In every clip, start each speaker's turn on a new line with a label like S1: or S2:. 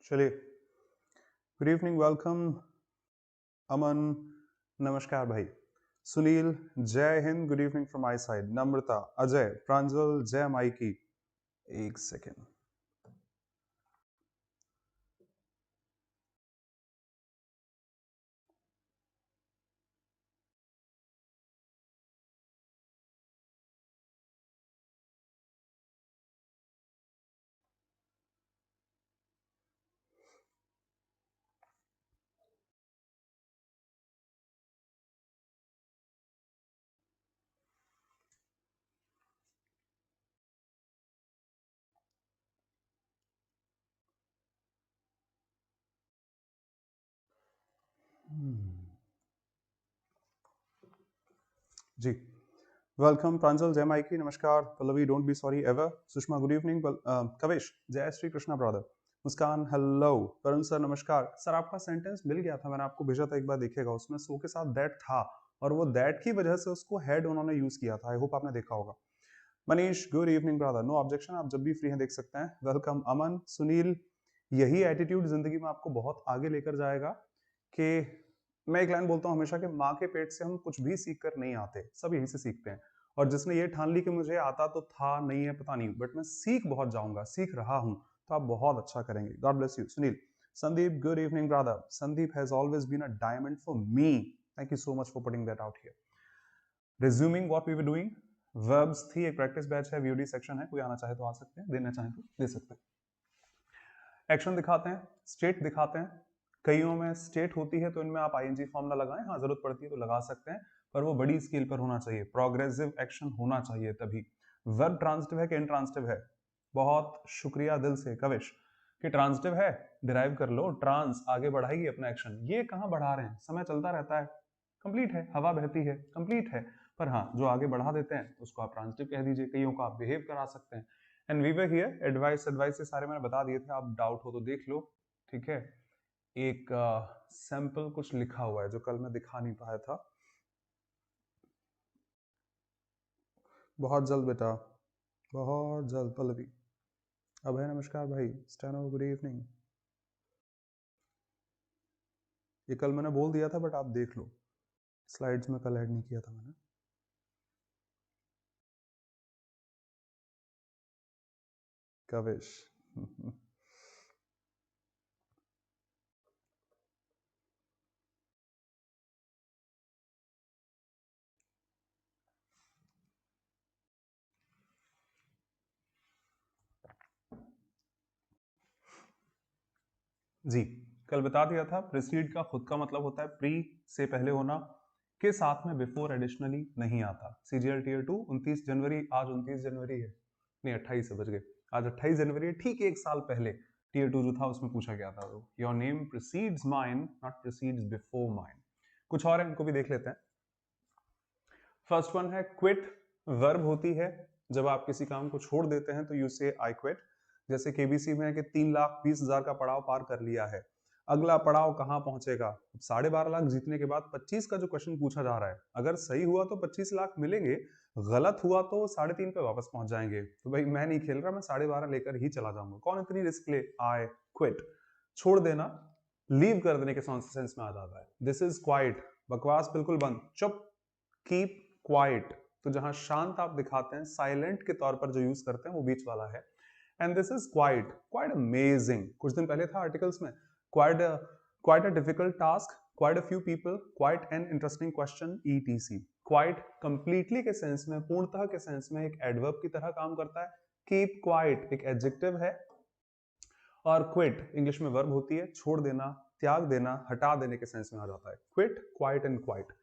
S1: चलिए, good evening, welcome. अमन, नमस्कार भाई। सुनील, जय हिंद, good evening from my side. Namrata, Ajay, Pranjal, जय माइकी। एक सेकेंड। जी, वेलकम प्रांजल, जय माइकी, नमस्कार। Pallavi, don't be sorry ever. Sushma, good evening. Kavish, जय श्री कृष्णा ब्रदर। मुस्कान, हेलो। वरुण सर, नमस्कार। सर, आपका सेंटेंस मिल गया था, मैंने आपको भेजा था, एक बार देखिएगा। उसमें सो के साथ दैट था और वो दैट की वजह से उसको हेड उन्होंने यूज किया था। आई होप आपने देखा होगा। Manish, good evening brother, no objection, आप जब भी फ्री हैं देख सकते हैं। वेलकम अमन। सुनील, यही एटीट्यूड जिंदगी में आपको बहुत आगे लेकर जाएगा। कि मैं एक लाइन बोलता हूँ हमेशा कि माँ के पेट से हम कुछ भी सीख कर नहीं आते, सब यहीं से सीखते हैं। और जिसने ये ठान ली कि मुझे आता तो था, नहीं है पता नहीं, बट मैं सीख बहुत जाऊंगा, सीख रहा हूँ, तो आप बहुत अच्छा करेंगे। God bless you. Sunil, Sandeep, good evening brother. Sandeep has always been a diamond for me. Thank you so much for putting that out here. Resuming what we were doing, verbs थी, एक प्रैक्टिस बैच है, वीओडी सेक्शन है, कोई आना चाहे तो आ सकते हैं, देना चाहे तो दे सकते हैं। एक्शन दिखाते हैं, स्टेट दिखाते हैं। कईयों में स्टेट होती है तो इनमें आप आईएनजी फॉर्म ना लगाएं, हाँ जरूरत पड़ती है तो लगा सकते हैं, पर वो बड़ी स्केल पर होना चाहिए, प्रोग्रेसिव एक्शन होना चाहिए तभी। वर्ब ट्रांजिटिव है कि इंट्रांजिटिव है? बहुत शुक्रिया दिल से कविश कि ट्रांजिटिव है, डिराइव कर लो, ट्रांस आगे बढ़ाएगी अपना एक्शन। ये कहाँ बढ़ा रहे हैं, समय चलता रहता है, कंप्लीट है, हवा बहती है, कंप्लीट है। पर हाँ, जो आगे बढ़ा देते हैं उसको आप ट्रांजिटिव कह दीजिए, कईयों को आप बिहेव करा सकते हैं। And we were here, advice advice से सारे मैंने बता दिए थे, आप डाउट हो तो देख लो, ठीक है। एक सैंपल कुछ लिखा हुआ है जो कल मैं दिखा नहीं पाया था। बहुत जल्द बेटा, बहुत जल्द। पल्लवी, अभय, नमस्कार भाई। Steno, good evening. ये कल मैंने बोल दिया था बट आप देख लो, स्लाइड्स में कल ऐड नहीं किया था मैंने। कविश जी, कल बता दिया था, प्रीसीड का खुद का मतलब होता है प्री से पहले होना, के साथ में बिफोर एडिशनली नहीं आता। सीजीएल टीयर 2 29 जनवरी, आज 29 जनवरी है, नहीं 28 से बच गए, आज 28 जनवरी है, ठीक एक साल पहले टीयर 2 जो था उसमें पूछा गया था, तो your name precedes mine not precedes before mine. कुछ और है, इनको भी देख लेते हैं। फर्स्ट वन है क्विट। वर्ब होती है जब आप किसी काम को छोड़ देते हैं तो यू से आई क्विट। जैसे केबीसी में है कि 3,20,000 का पड़ाव पार कर लिया है, अगला पड़ाव कहां पहुंचेगा? 12.5 लाख जीतने के बाद 25 का जो क्वेश्चन पूछा जा रहा है, अगर सही हुआ तो 25 लाख मिलेंगे, गलत हुआ तो 3.5 पे वापस पहुंच जाएंगे। तो भाई मैं नहीं खेल रहा, मैं 12.5 लेकर ही चला जाऊंगा, कौन इतनी रिस्क ले। आई क्विट, छोड़ देना, लीव कर देने के सेंस में आ जाता है। दिस इज क्वाइट, बकवास बिल्कुल बंद, चुप, कीप क्वाइट। तो जहां शांत आप दिखाते हैं, साइलेंट के तौर पर जो यूज करते हैं वो बीच वाला है। And this is quite, quite amazing. कुछ दिन पहले था आर्टिकल्स में, quite quite a difficult task, quite a few people, quite an interesting question, etc. Quite completely के सेंस में, पूर्णतः के सेंस में एक एडवर्ब की तरह काम करता है। कीप क्वाइट एक एडजेक्टिव है, और क्विट इंग्लिश में वर्ब होती है, छोड़ देना, त्याग देना, हटा देने के सेंस में आ जाता है। Quit, quiet and quite.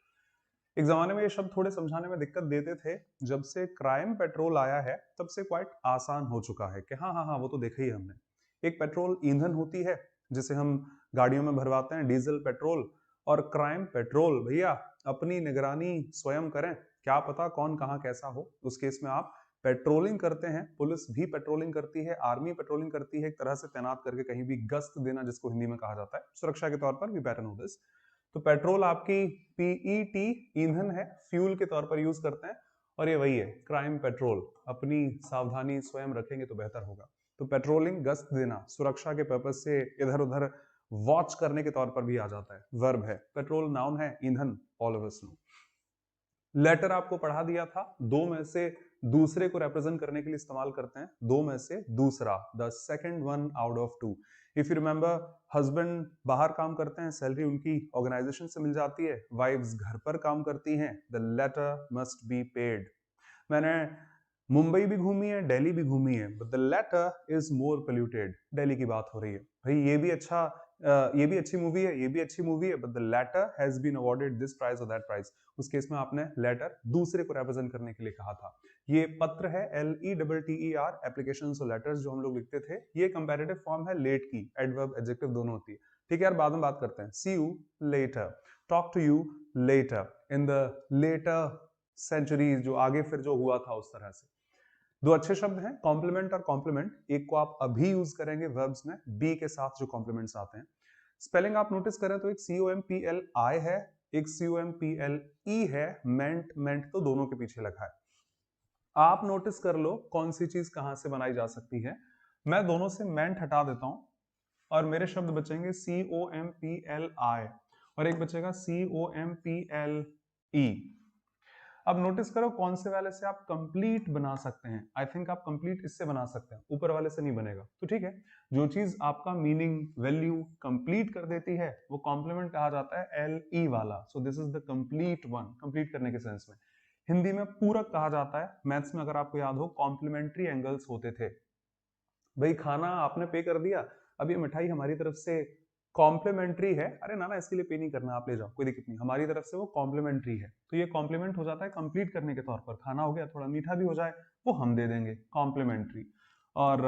S1: एक जमाने में ये शब्द थोड़े समझाने में दिक्कत देते थे, जब से क्राइम पेट्रोल आया है तब से क्वाइट आसान हो चुका है कि हाँ हाँ हाँ वो तो देखा ही हमने। एक पेट्रोल ईंधन होती है जिसे हम गाड़ियों में भरवाते हैं, डीजल पेट्रोल, और क्राइम पेट्रोल भैया अपनी निगरानी स्वयं करें, क्या पता कौन कहाँ कैसा हो। उस केस में आप पेट्रोलिंग करते हैं, पुलिस भी पेट्रोलिंग करती है, आर्मी पेट्रोलिंग करती है, एक तरह से तैनात करके कहीं भी गश्त देना, जिसको हिंदी में कहा जाता है सुरक्षा के तौर पर, वी बेटर नो दिस। तो पेट्रोल आपकी पीईटी ईंधन है, फ्यूल के तौर पर यूज करते हैं, और ये वही है क्राइम पेट्रोल। अपनी सावधानी स्वयं रखेंगे तो बेहतर होगा। तो तो पेट्रोलिंग गश्त देना, सुरक्षा के पर्पज से इधर उधर वॉच करने के तौर पर भी आ जाता है, वर्ब है। पेट्रोल नाउन है, ईंधन all of us know. Latter आपको पढ़ा दिया था, दो में से दूसरे को रिप्रेजेंट करने के लिए इस्तेमाल करते हैं, दो में से दूसरा, the second one out of two. If you remember, husband बाहर काम करते हैं, सैलरी उनकी ऑर्गेनाइजेशन से मिल जाती है, वाइफ्स घर पर काम करती हैं, the latter must be paid. मैंने मुंबई भी घूमी है, दिल्ली भी घूमी है, but the latter is more polluted. Delhi की बात हो रही है, भाई ये भी अच्छा, ये भी अच्छी मूवी है, ये भी अच्छी मूवी है, but the latter has been awarded this prize और दैट प्राइज। उस केस में आपने लेटर दूसरे को रिप्रेजेंट करने के लिए कहा था। ये पत्र है, LETTER, एप्लीकेशंस और लेटर्स जो हम लोग लिखते थे। ये कंपैरेटिव फॉर्म है लेट की, एडवर्ब एडजेक्टिव दोनों होती है। ठीक है यार, बाद में बात करते हैं। See you later, talk to you later, in the later centuries, जो आगे फिर जो हुआ था उस तरह से। दो अच्छे शब्द हैं, कॉम्प्लीमेंट और कॉम्प्लीमेंट। एक को आप अभी यूज करेंगे वर्ब्स में, बी के साथ जो कॉम्प्लीमेंट्स आते हैं। स्पेलिंग आप नोटिस करें तो एक COMPLI है, एक COMPLE है। मेंट तो दोनों के पीछे लगा है। आप नोटिस कर लो कौन सी चीज कहां से बनाई जा सकती है। मैं दोनों से मेंट हटा देता हूं और मेरे शब्द बचेंगे COMPLI और एक बचेगा COMPLE। अब नोटिस करो कौन से वाले से आप कंप्लीट बना सकते हैं। आई थिंक आप कंप्लीट इससे बना सकते हैं, ऊपर वाले से नहीं बनेगा। तो ठीक है, जो चीज आपका मीनिंग वैल्यू कंप्लीट कर देती है वो कॉम्प्लीमेंट कहा जाता है, LE वाला। So this is the complete one, complete करने के सेंस में। हिंदी में पूरक कहा जाता है। मैथ्स में अगर आपको याद हो, कॉम्प्लीमेंट्री एंगल्स होते थे। भाई खाना आपने पे कर दिया, अब ये मिठाई हमारी तरफ से कॉम्प्लीमेंट्री है, अरे ना ना इसके लिए पे नहीं करना, आप ले जाओ, कोई दिक्कत नहीं, हमारी तरफ से वो कॉम्प्लीमेंट्री है। तो ये कॉम्प्लीमेंट हो जाता है कंप्लीट करने के तौर पर। खाना हो गया, थोड़ा मीठा भी हो जाए, वो हम दे देंगे, कॉम्प्लीमेंट्री। और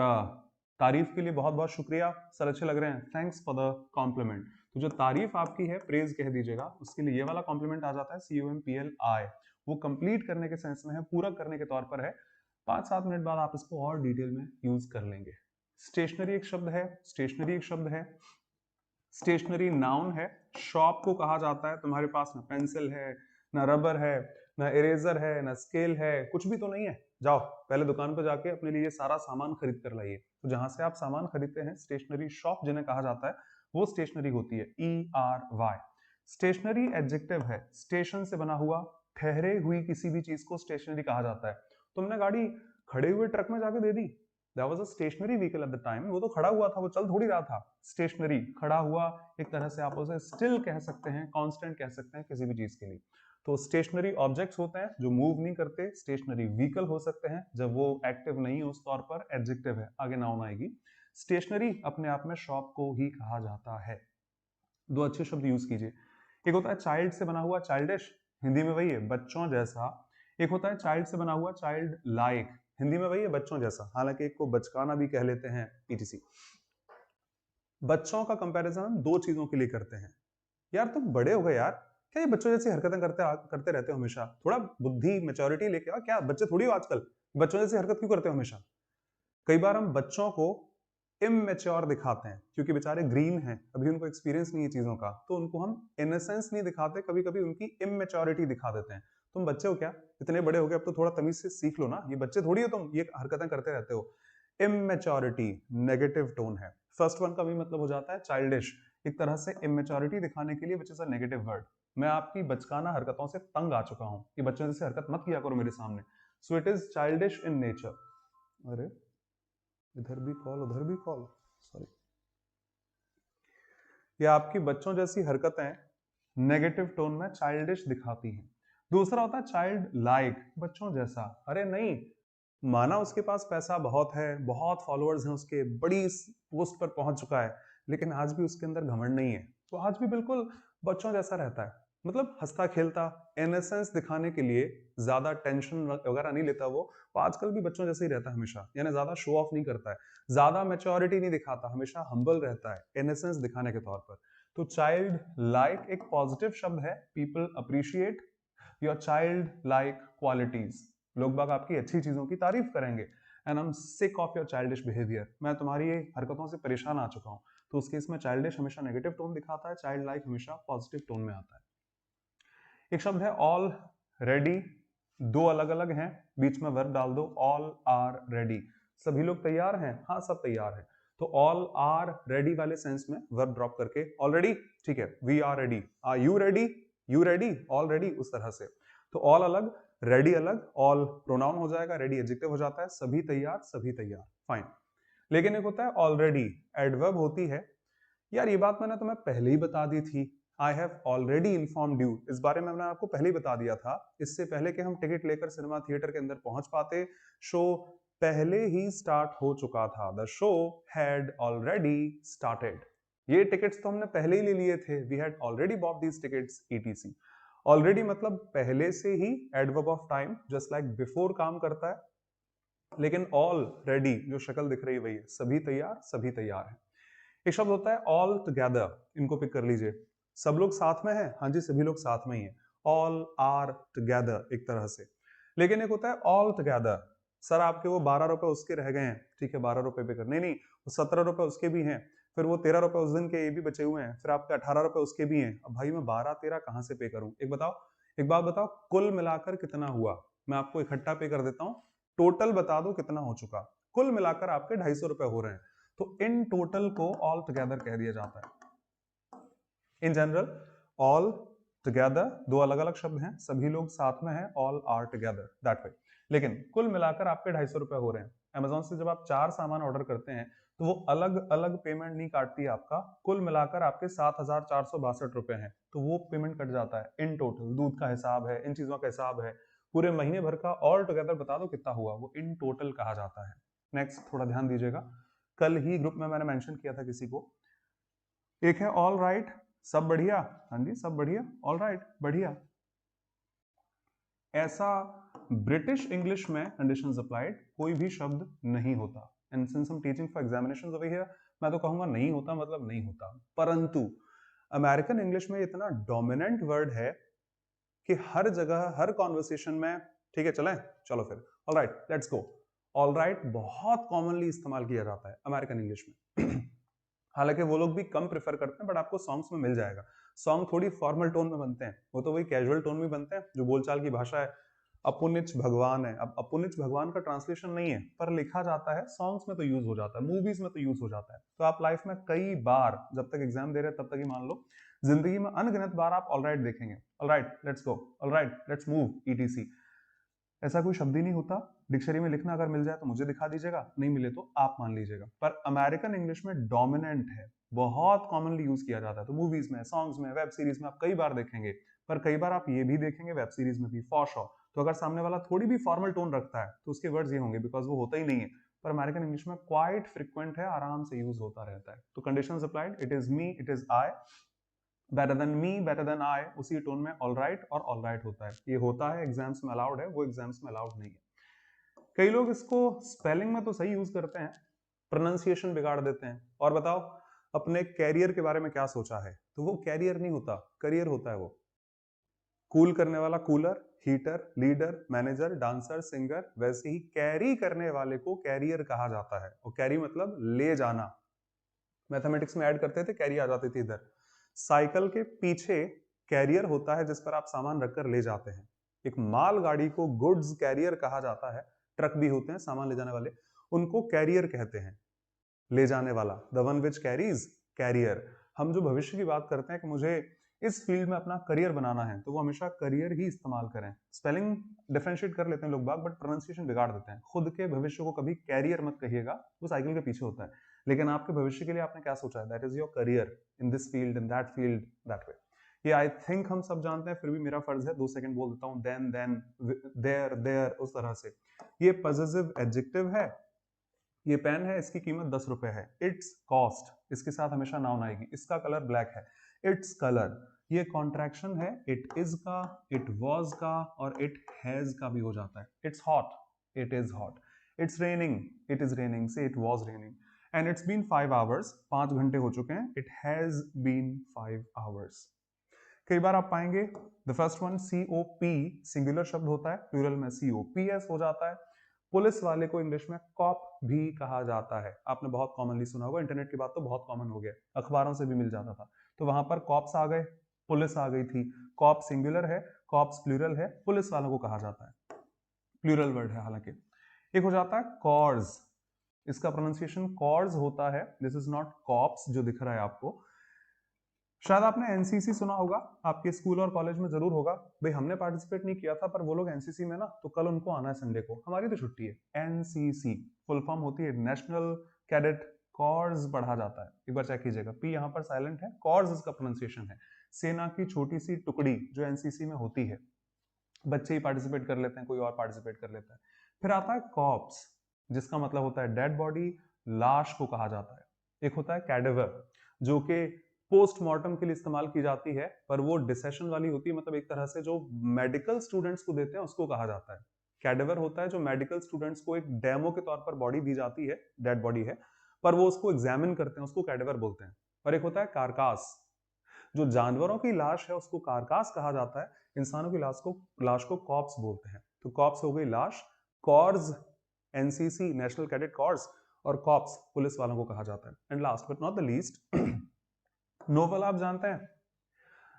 S1: तारीफ के लिए बहुत बहुत शुक्रिया सर, अच्छे लग रहे हैं, थैंक्स फॉर द कॉम्प्लीमेंट। तो जो तारीफ आपकी है, प्रेज कह दीजिएगा, उसके लिए ये वाला कॉम्प्लीमेंट आ जाता है COMPLI। वो कंप्लीट करने के सेंस में है, पूरा करने के तौर पर है। 5-7 मिनट बाद आप इसको और डिटेल में यूज कर लेंगे। स्टेशनरी एक शब्द है, स्टेशनरी एक शब्द है। स्टेशनरी नाउन है। शॉप को कहा जाता है, तुम्हारे पास ना पेंसिल है, ना रबर है, ना इरेजर है, ना स्केल है, कुछ भी तो नहीं है। जाओ पहले दुकान पर जाके अपने लिए सारा सामान खरीद कर लाइए। तो जहां से आप सामान खरीदते हैं, स्टेशनरी शॉप जिन्हें कहा जाता है, वो स्टेशनरी होती है, ERY। स्टेशनरी एडजेक्टिव है, स्टेशन से बना हुआ, ठहरे हुई किसी भी चीज को स्टेशनरी कहा जाता है। तुमने गाड़ी खड़े हुए ट्रक में जाके दे दी, That was a stationary vehicle at the time, वो तो खड़ा हुआ था, वो चल थोड़ी रहा था। स्टेशनरी, खड़ा हुआ, एक तरह से आप उसे स्टिल कह सकते हैं, कांस्टेंट कह सकते हैं किसी भी चीज के लिए। तो स्टेशनरी ऑब्जेक्ट्स होते हैं जो मूव नहीं करते, स्टेशनरी व्हीकल हो सकते हैं जब वो एक्टिव नहीं है, उस तौर पर एडजेक्टिव है, आगे नाउन आएगी। स्टेशनरी अपने आप में शॉप को ही कहा जाता है। दो अच्छे शब्द यूज कीजिए। एक होता है चाइल्ड से बना हुआ, चाइल्डिश, हिंदी में वही है बच्चों जैसा। एक होता है चाइल्ड से बना हुआ, चाइल्ड लाइक, हिंदी में वही है बच्चों जैसा, हालांकि एक को बचकाना भी कह लेते हैं, ETC। बच्चों का कंपैरिजन हम दो चीजों के लिए करते हैं। यार तुम बड़े हो गए यार, क्या ये बच्चों जैसी हरकतें करते रहते हो हमेशा? थोड़ा बुद्धि मैच्योरिटी लेके आओ, क्या बच्चे थोड़ी हो आजकल, बच्चों जैसी हरकत क्यों करते हो हमेशा? कई बार हम बच्चों को इमेच्योर दिखाते हैं क्योंकि बेचारे ग्रीन हैं, अभी उनको एक्सपीरियंस नहीं है चीजों का, तो उनको हम इनोसेंस नहीं दिखाते, कभी कभी उनकी इमेच्योरिटी दिखा देते हैं। तुम बच्चे हो क्या, इतने बड़े हो गए, अब तो थोड़ा तमीज से सीख लो ना, ये बच्चे थोड़ी हो तुम, ये हरकतें करते रहते हो। इमेच्योरिटी नेगेटिव टोन है। फर्स्ट वन का भी मतलब हो जाता है चाइल्डिश, एक तरह से इमेच्योरिटी दिखाने के लिए, which is a negative word. मैं आपकी बचकाना हरकतों से तंग आ चुका हूं, कि बच्चों जैसे हरकत मत किया करो मेरे सामने। So it is childish in nature. अरे इधर भी कॉल उधर भी कॉल, सॉरी। ये आपकी बच्चों जैसी हरकतें नेगेटिव टोन में चाइल्डिश दिखाती हैं। दूसरा होता है चाइल्ड लाइक, बच्चों जैसा। अरे नहीं, माना उसके पास पैसा बहुत है, बहुत फॉलोअर्स हैं उसके, बड़ी पोस्ट पर पहुंच चुका है, लेकिन आज भी उसके अंदर घमंड नहीं है, तो आज भी बिल्कुल बच्चों जैसा रहता है। मतलब हंसता खेलता, इनोसेंस दिखाने के लिए ज्यादा टेंशन वगैरह नहीं लेता वो आजकल भी बच्चों जैसे ही रहता है हमेशा, यानी ज्यादा शो ऑफ नहीं करता है, ज्यादा मैच्योरिटी नहीं दिखाता, हमेशा हम्बल रहता है, इनोसेंस दिखाने के तौर पर। तो चाइल्ड लाइक एक पॉजिटिव शब्द है, people appreciate your child like qualities, लोग बाग आपकी अच्छी चीजों की तारीफ करेंगे। And I am sick of your childish behaviour, मैं तुम्हारी ये हरकतों से परेशान आ चुका हूं। तो उस केस में चाइल्डिश हमेशा नेगेटिव टोन दिखाता है, चाइल्ड लाइक हमेशा पॉजिटिव टोन में आता है। एक शब्द है ऑल रेडी, दो अलग अलग हैं, बीच में वर्ब डाल दो, ऑल आर रेडी। सभी लोग तैयार हैं? हाँ, सब तैयार हैं। तो ऑल आर रेडी वाले सेंस में वर्ब ड्रॉप करके ऑलरेडी, ठीक है, we are ready, are you ready, you ready, all ready, उस तरह से। तो ऑल अलग, रेडी अलग, ऑल प्रोनाउन हो जाएगा, रेडी एडजेक्टिव हो जाता है, सभी तैयार, सभी तैयार, फाइन। लेकिन एक होता है ऑलरेडी, एडवर्ब होती है। यार ये बात मैंने तुम्हें पहले ही बता दी थी, I have already informed you, इस बारे में मैंने आपको पहले ही बता दिया था। इससे पहले कि हम टिकट लेकर सिनेमा थिएटर के अंदर पहुंच पाते, शो पहले ही स्टार्ट हो चुका था, the show had already started. ये टिकट्स तो हमने पहले ही ले लिए थे, we had already bought these tickets, etc. Already मतलब पहले से ही, adverb of time, just like before काम करता है। लेकिन ऑलरेडी जो शक्ल दिख रही है वही है, सभी तैयार, सभी तैयार है। एक शब्द होता है ऑल टुगेदर, इनको पिक कर लीजिए। सब लोग साथ में हैं, हाँ जी, सभी लोग साथ में ही हैं, ऑल आर टुगेदर एक तरह से। लेकिन एक होता है ऑल टुगेदर, सर आपके वो 12 रुपए उसके रह गए हैं, ठीक है 12 रुपए पे कर, नहीं वो 17 रुपए उसके भी हैं, फिर वो 13 रुपए उस दिन के ये भी बचे हुए हैं, फिर आपके 18 रुपए उसके भी हैं। अब भाई मैं 12-13 कहाँ से पे करूं? एक बताओ, एक बात बताओ, कुल मिलाकर कितना हुआ? मैं आपको इकट्ठा पे कर देता हूँ, टोटल बता दो कितना हो चुका। कुल मिलाकर आपके 250 रुपए हो रहे हैं, तो इन टोटल को ऑल टुगेदर कह दिया जाता है। इन जनरल ऑल टुगेदर दो अलग अलग शब्द हैं, सभी लोग साथ में हैं, all are together, that way. लेकिन कुल मिलाकर आपके 250 रुपए हो रहे हैं। अमेजोन से जब आप 4 सामान ऑर्डर करते हैं तो वो अलग अलग पेमेंट नहीं काटती है आपका, कुल मिलाकर आपके 7,462 रुपए हैं, तो वो पेमेंट कट जाता है इन टोटल। दूध का हिसाब है, इन चीजों का हिसाब है, पूरे महीने भर का ऑल टुगेदर बता दो कितना हुआ, वो इन टोटल कहा जाता है। नेक्स्ट थोड़ा ध्यान दीजिएगा, कल ही ग्रुप में मैंने मेंशन किया था किसी को, एक है ऑल राइट, सब बढ़िया, हाँ जी सब बढ़िया, ऑल राइट बढ़िया। ऐसा ब्रिटिश इंग्लिश में कंडीशंस अप्लाइड कोई भी शब्द नहीं होता, एंड सिंस हम teaching for examinations over here, मैं तो कहूंगा नहीं होता मतलब नहीं होता। परंतु अमेरिकन इंग्लिश में इतना डोमिनेंट वर्ड है कि हर जगह, हर कॉन्वर्सेशन में, ठीक है चलें, चलो फिर, all right let's go, all right बहुत कॉमनली इस्तेमाल किया जाता है अमेरिकन इंग्लिश में। हालांकि वो लोग भी कम प्रेफर करते हैं, बट आपको सॉन्ग्स में मिल जाएगा। सॉन्ग थोड़ी फॉर्मल टोन में बनते हैं, वो तो वही कैजुअल टोन में बनते हैं, जो बोलचाल की भाषा है। अपुनिच भगवान है, अब अपुनिच भगवान का ट्रांसलेशन नहीं है, पर लिखा जाता है, सॉन्ग्स में तो यूज हो जाता है, मूवीज में तो यूज हो जाता है। तो आप लाइफ में कई बार, जब तक एग्जाम दे रहे हैं तब तक ही मान लो, जिंदगी में अनगिनत बार आप ऑलराइट देखेंगे, alright let's go, alright let's move, etc. ऐसा कोई शब्द ही नहीं होता, डिक्शनरी में लिखना अगर मिल जाए तो मुझे दिखा दीजिएगा, नहीं मिले तो आप मान लीजिएगा। पर अमेरिकन इंग्लिश में डोमिनेंट है, बहुत कॉमनली यूज किया जाता है। तो मूवीज में, सॉन्ग्स में, वेब सीरीज में आप कई बार देखेंगे, पर कई बार आप ये भी देखेंगे वेब सीरीज में भी, फॉर श्योर। तो अगर सामने वाला थोड़ी भी फॉर्मल टोन रखता है तो उसके वर्ड्स ये होंगे, बिकॉज वो होता ही नहीं है। पर अमेरिकन इंग्लिश में क्वाइट फ्रिक्वेंट है, आराम से यूज होता रहता है। तो conditions applied, it is me, it is I, better than me, better than I, उसी टोन में ऑल राइट और ऑल राइट होता है। ये होता है, एग्जाम्स में अलाउड है, वो एग्जाम्स में अलाउड नहीं है। कई लोग इसको स्पेलिंग में तो सही यूज करते हैं, प्रोनाउंसिएशन बिगाड़ देते हैं। और बताओ अपने कैरियर के बारे में क्या सोचा है? तो वो कैरियर नहीं होता, करियर होता है। वो कूल करने वाला cooler, heater, leader, manager, dancer, singer, वैसे ही कैरी करने वाले को कैरियर कहा जाता है। और कैरी मतलब ले जाना, मैथमेटिक्स में ऐड करते थे, कैरी आ जाती थी इधर। साइकिल के पीछे कैरियर होता है जिस पर आप सामान रखकर ले जाते हैं। एक माल गाड़ी को गुड्स कैरियर कहा जाता है, ट्रक भी होते हैं सामान ले जाने वाले, उनको कैरियर कहते हैं, ले जाने वाला, the one which carries, carrier. हम जो भविष्य की बात करते हैं कि मुझे इस फील्ड में अपना करियर बनाना है, तो वो हमेशा करियर ही इस्तेमाल करें। स्पेलिंग डिफरेंशिएट कर लेते हैं लोग बाग, बट प्रोनाउंसिएशन बिगाड़ देते हैं। खुद के भविष्य को कभी कैरियर मत कहिएगा, वो साइकिल के पीछे होता है। लेकिन आपके भविष्य के लिए आपने क्या सोचा है, that is your career, in this field, in that field, that way. ये आई थिंक हम सब जानते हैं, फिर भी मेरा फर्ज है 2 सेकंड बोल देता हूँ, देन, देयर, देयर, उस तरह से। ये पॉसेसिव एडजेक्टिव है। ये पेन है, इसकी कीमत 10 रुपए है। इट्स कॉस्ट, इसके साथ हमेशा नाउन आएगी। इसका कलर ब्लैक है, इट्स कलर। ये कॉन्ट्रैक्शन है इट इज का, इट वॉज का, और इट हैज का भी हो जाता है। It's hot, it is hot. It's raining, it is raining से it was raining. And it's been 5 hours, 5 घंटे हो चुके हैं। It has been 5 hours. कई बार आप पाएंगे the first one COP singular शब्द होता है, प्लूरल में COPS हो जाता है। पुलिस वाले को इंग्लिश में कॉप भी कहा जाता है, आपने बहुत कॉमनली सुना होगा, इंटरनेट के बाद तो बहुत कॉमन हो गया, अखबारों से भी मिल जाता था। तो वहां पर कॉप्स आ गए, पुलिस आ गई थी। कॉप सिंगुलर है, कॉप्स प्लूरल है, पुलिस वालों को कहा जाता है, प्लूरल वर्ड है हालांकि। एक हो जाता है कॉज, इसका प्रोनाउंसिएशन कॉर्स होता है, दिस इज नॉट कॉप्स जो दिख रहा है आपको। शायद आपने एनसीसी सुना होगा, आपके स्कूल और कॉलेज में जरूर होगा। भाई हमने पार्टिसिपेट नहीं किया था, पर वो लोग एनसीसी में ना, तो कल उनको आना है संडे को, हमारी तो छुट्टी है। एनसीसी फुल फॉर्म होती है नेशनल कैडेट कॉर्स, पढ़ा जाता है, एक बार चेक कीजिएगा, पी यहाँ पर साइलेंट है, कॉर्स इसका प्रोनाउंसिएशन है। सेना की छोटी सी टुकड़ी जो एनसीसी में होती है, बच्चे ही पार्टिसिपेट कर लेते हैं, कोई और पार्टिसिपेट कर लेता है। फिर आता है कॉप्स, जिसका मतलब होता है डेड बॉडी, लाश को कहा जाता है। एक होता है कैडेवर, जो कि पोस्टमार्टम के लिए इस्तेमाल की जाती है, पर वो डिसेशन वाली होती है, मतलब एक तरह से जो मेडिकल स्टूडेंट्स को देते हैं उसको कहा जाता है। कैडेवर होता है जो मेडिकल स्टूडेंट्स को एक डेमो के तौर पर बॉडी दी जाती है, डेड बॉडी है, पर वो उसको एग्जामिन करते हैं, उसको कैडेवर बोलते हैं। और एक होता है कारकास, जो जानवरों की लाश है उसको कारकास कहा जाता है, इंसानों की लाश को कॉप्स बोलते हैं। तो कॉप्स हो गई लाश, corps NCC national cadet corps, और कॉप्स पुलिस वालों को कहा जाता है। And last but not the least, novel आप जानते हैं,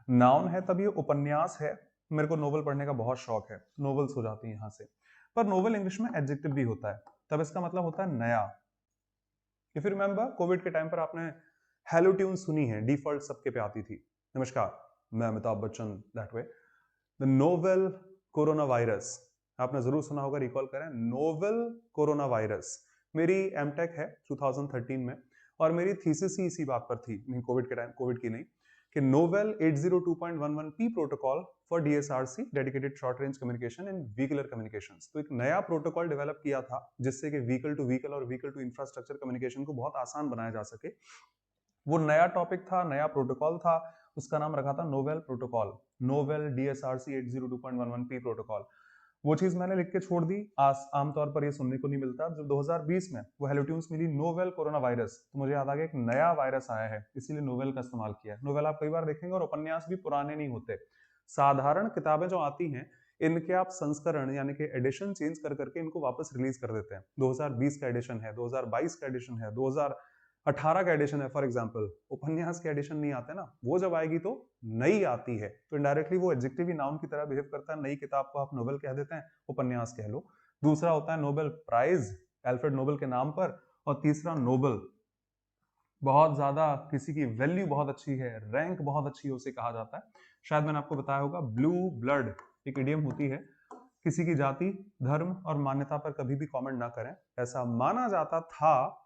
S1: नाउन है तब ये उपन्यास है। मेरे को नोवेल पढ़ने का बहुत शौक है, नोवेल्स हो जाती है यहां से, पर नोवेल इंग्लिश में एडजेक्टिव भी होता है, तब इसका मतलब होता है नया। इफ यू रिमेंबर, कोविड के टाइम पर आपने हेलो ट्यून सुनी है, डिफॉल्ट सबके पे आती थी, नमस्कार मैं Amitabh Bachchan, that way. The novel corona virus आपने जरूर सुना होगा, रिकॉल करें, नोवेल कोरोना वायरस। मेरी एमटेक है 2013 में, और मेरी थीसिस ही इसी बात पर थी, नहीं कोविड के टाइम, कोविड की नहीं, कि novel 802.11p protocol for DSRC, dedicated short range communication in vehicular communications. तो एक नया प्रोटोकॉल डेवलप किया था जिससे कि व्हीकल टू व्हीकल और व्हीकल टू इंफ्रास्ट्रक्चर कम्युनिकेशन को बहुत आसान बनाया जा सके। वो नया टॉपिक था, नया प्रोटोकॉल था, उसका नाम रखा था novel protocol, novel DSRC 802.11p protocol. वो चीज मैंने लिख के छोड़ दी, आमतौर पर ये सुनने को नहीं मिलता। जब 2020 में वो हेलो ट्यून्स मिली नोवेल कोरोना वायरस, तो मुझे याद आ गया एक नया वायरस आया है, इसीलिए नोवेल का इस्तेमाल किया है। नोवेल आप कई बार देखेंगे, और उपन्यास भी पुराने नहीं होते। साधारण किताबें जो आती हैं, इनके आप संस्करण यानी कि एडिशन चेंज कर करके इनको वापस रिलीज कर देते हैं। 2020 का एडिशन है, 2022 का एडिशन है, 2018 का एडिशन है, फॉर एग्जाम्पल। उपन्यास के एडिशन नहीं आते ना, वो जब आएगी तो नई आती है, तो इनडायरेक्टली वो एडजेक्टिव ही नाउन की तरह बिहेव करता है। नई किताब को आप नोवेल कह देते हैं, उपन्यास कह लो। दूसरा होता है नोबेल प्राइज, एल्फ्रेड नोबेल के नाम पर। और तीसरा नोबेल, बहुत ज्यादा किसी की वैल्यू बहुत अच्छी है, रैंक बहुत अच्छी है, उसे कहा जाता है। शायद मैंने आपको बताया होगा, ब्लू ब्लड एक इडियम होती है, किसी की जाति, धर्म और मान्यता पर कभी भी कमेंट ना करें। ऐसा माना जाता था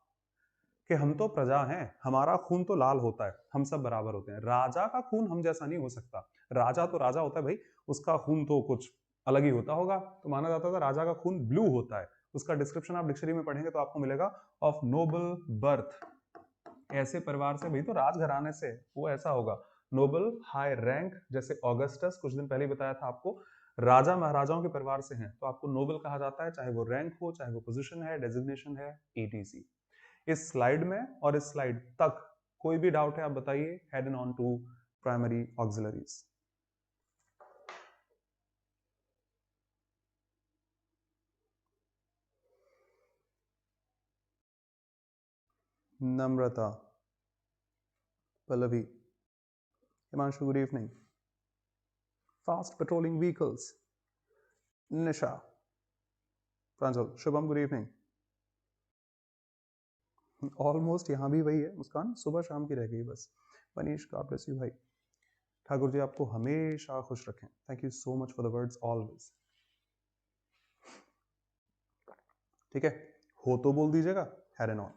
S1: कि हम तो प्रजा हैं, हमारा खून तो लाल होता है, हम सब बराबर होते हैं, राजा का खून हम जैसा नहीं हो सकता, राजा तो राजा होता है भाई, उसका खून तो कुछ अलग ही होता होगा। तो माना जाता था राजा का खून ब्लू होता है। उसका डिस्क्रिप्शन आप डिक्शनरी में पढ़ेंगे तो आपको मिलेगा, ऑफ नोबल बर्थ, ऐसे परिवार से, भाई तो राजघराने से, वो ऐसा होगा। नोबल हाई रैंक, जैसे ऑगस्टस कुछ दिन पहले बताया था आपको, राजा महाराजाओं के परिवार से हैं, तो आपको नोबल कहा जाता है, चाहे वो रैंक हो, चाहे वो पोजीशन है, डेजिग्नेशन है, etc। इस स्लाइड में और इस स्लाइड तक कोई भी डाउट है आप बताइए। Head on to primary auxiliaries. Namrata, Pallavi, Himanshu good evening, fast patrolling vehicles, Nisha, Pranjal, Shubham good evening. Almost यहाँ भी वही है, मुस्कान सुबह शाम की रह गई बस। मनीष, गॉड ब्लेस यू भाई। ठाकुर जी आपको हमेशा खुश रखें, thank you so much for the words always. ठीक है, हो तो बोल दीजिएगा, हैड एंड ऑन।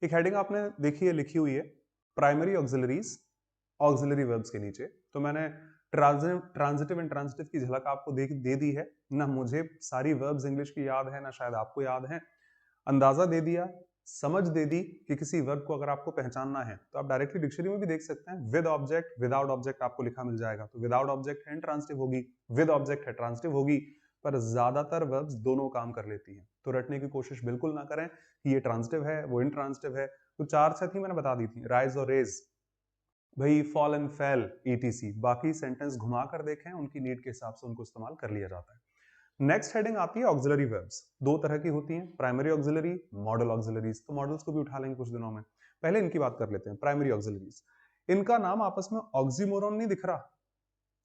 S1: एक हेडिंग आपने देखी है, लिखी हुई है, प्राइमरी ऑक्सिलरीज, ऑक्सिलरी वर्ब्स के नीचे। तो मैंने ट्रांजिटिव एंड ट्रांजिटिव की झलक आपको दे दी है ना। मुझे सारी वर्ब्स इंग्लिश की याद है ना, शायद आपको याद है। अंदाजा दे दिया, समझ दे दी कि किसी वर्ब को अगर आपको पहचानना है तो आप डायरेक्टली डिक्शनरी में भी देख सकते हैं, विद ऑब्जेक्ट, विदाउट ऑब्जेक्ट आपको लिखा मिल जाएगा। तो विदाउट ऑब्जेक्ट है ट्रांजिटिव होगी, विद ऑब्जेक्ट है ट्रांजिटिव होगी, पर ज्यादातर वर्ब्स दोनों काम कर लेती हैं। तो रटने की कोशिश बिल्कुल ना करें कि ये ट्रांजिटिव है वो इंट्रांजिटिव है। तो चार छह थी मैंने बता दी थी, राइज और रेज, भाई फॉल एंड फेल, etc। बाकी सेंटेंस घुमा कर देखें, उनकी नीड के हिसाब से उनको इस्तेमाल कर लिया जाता है। नेक्स्ट हेडिंग आती है ऑक्सिलरी वर्ब्स। दो तरह की होती हैं, प्राइमरी ऑक्सिलरी, मॉडल ऑक्सिलरीज। तो मॉडल्स को भी उठा लेंगे कुछ दिनों में, पहले इनकी बात कर लेते हैं, प्राइमरी ऑक्सिलरीज। इनका नाम आपस में ऑक्सीमोरॉन नहीं दिख रहा।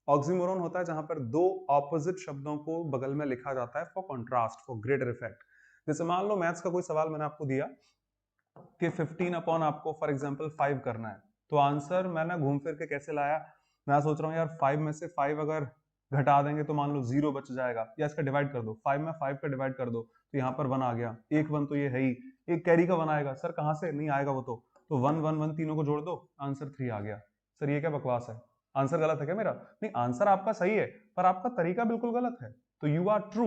S1: ऑक्सीमोरॉन होता है जहां पर दो ऑपोजिट शब्दों को बगल में लिखा जाता है for contrast, for greater effect. जैसे मान लो मैथ्स का कोई सवाल मैंने आपको दिया कि 15 अपॉन आपको फॉर एग्जांपल 5 करना है, तो आंसर मैंने घूम फिर के कैसे लाया, मैं सोच रहा हूँ यार 5 में से 5 अगर घटा देंगे तो मान लो 0 बच जाएगा, या इसका डिवाइड कर दो, 5 में 5 का डिवाइड कर दो तो यहाँ पर 1 आ गया, एक 1 तो ये है ही, एक कैरी का 1 आएगा, सर कहाँ से नहीं आएगा वो तो 1 1 1 तीनों को जोड़ दो, आंसर 3 आ गया। सर ये क्या बकवास है, आंसर गलत है क्या मेरा? नहीं, आंसर आपका सही है पर आपका तरीका बिल्कुल गलत है। तो you are true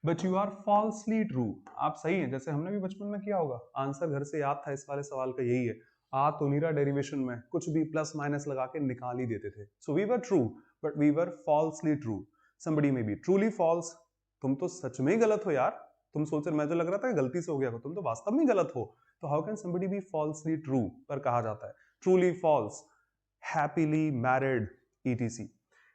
S1: but you are falsely true. आप सही हैं, जैसे हमने भी बचपन में किया होगा, आंसर घर से याद था इस वाले सवाल का यही है, आ तो नीरा डेरिवेशन में कुछ भी प्लस माइनस लगा के निकाल ही देते थे। So we were true but we were falsely true. somebody may be truly false। तुम तो सच में ही गलत हो यार, तुम सोच रहे, मैं जो लग रहा था गलती से हो गया, तुम तो वास्तव में गलत हो। तो how can somebody be falsely true पर कहा जाता है truly false, happily married etc।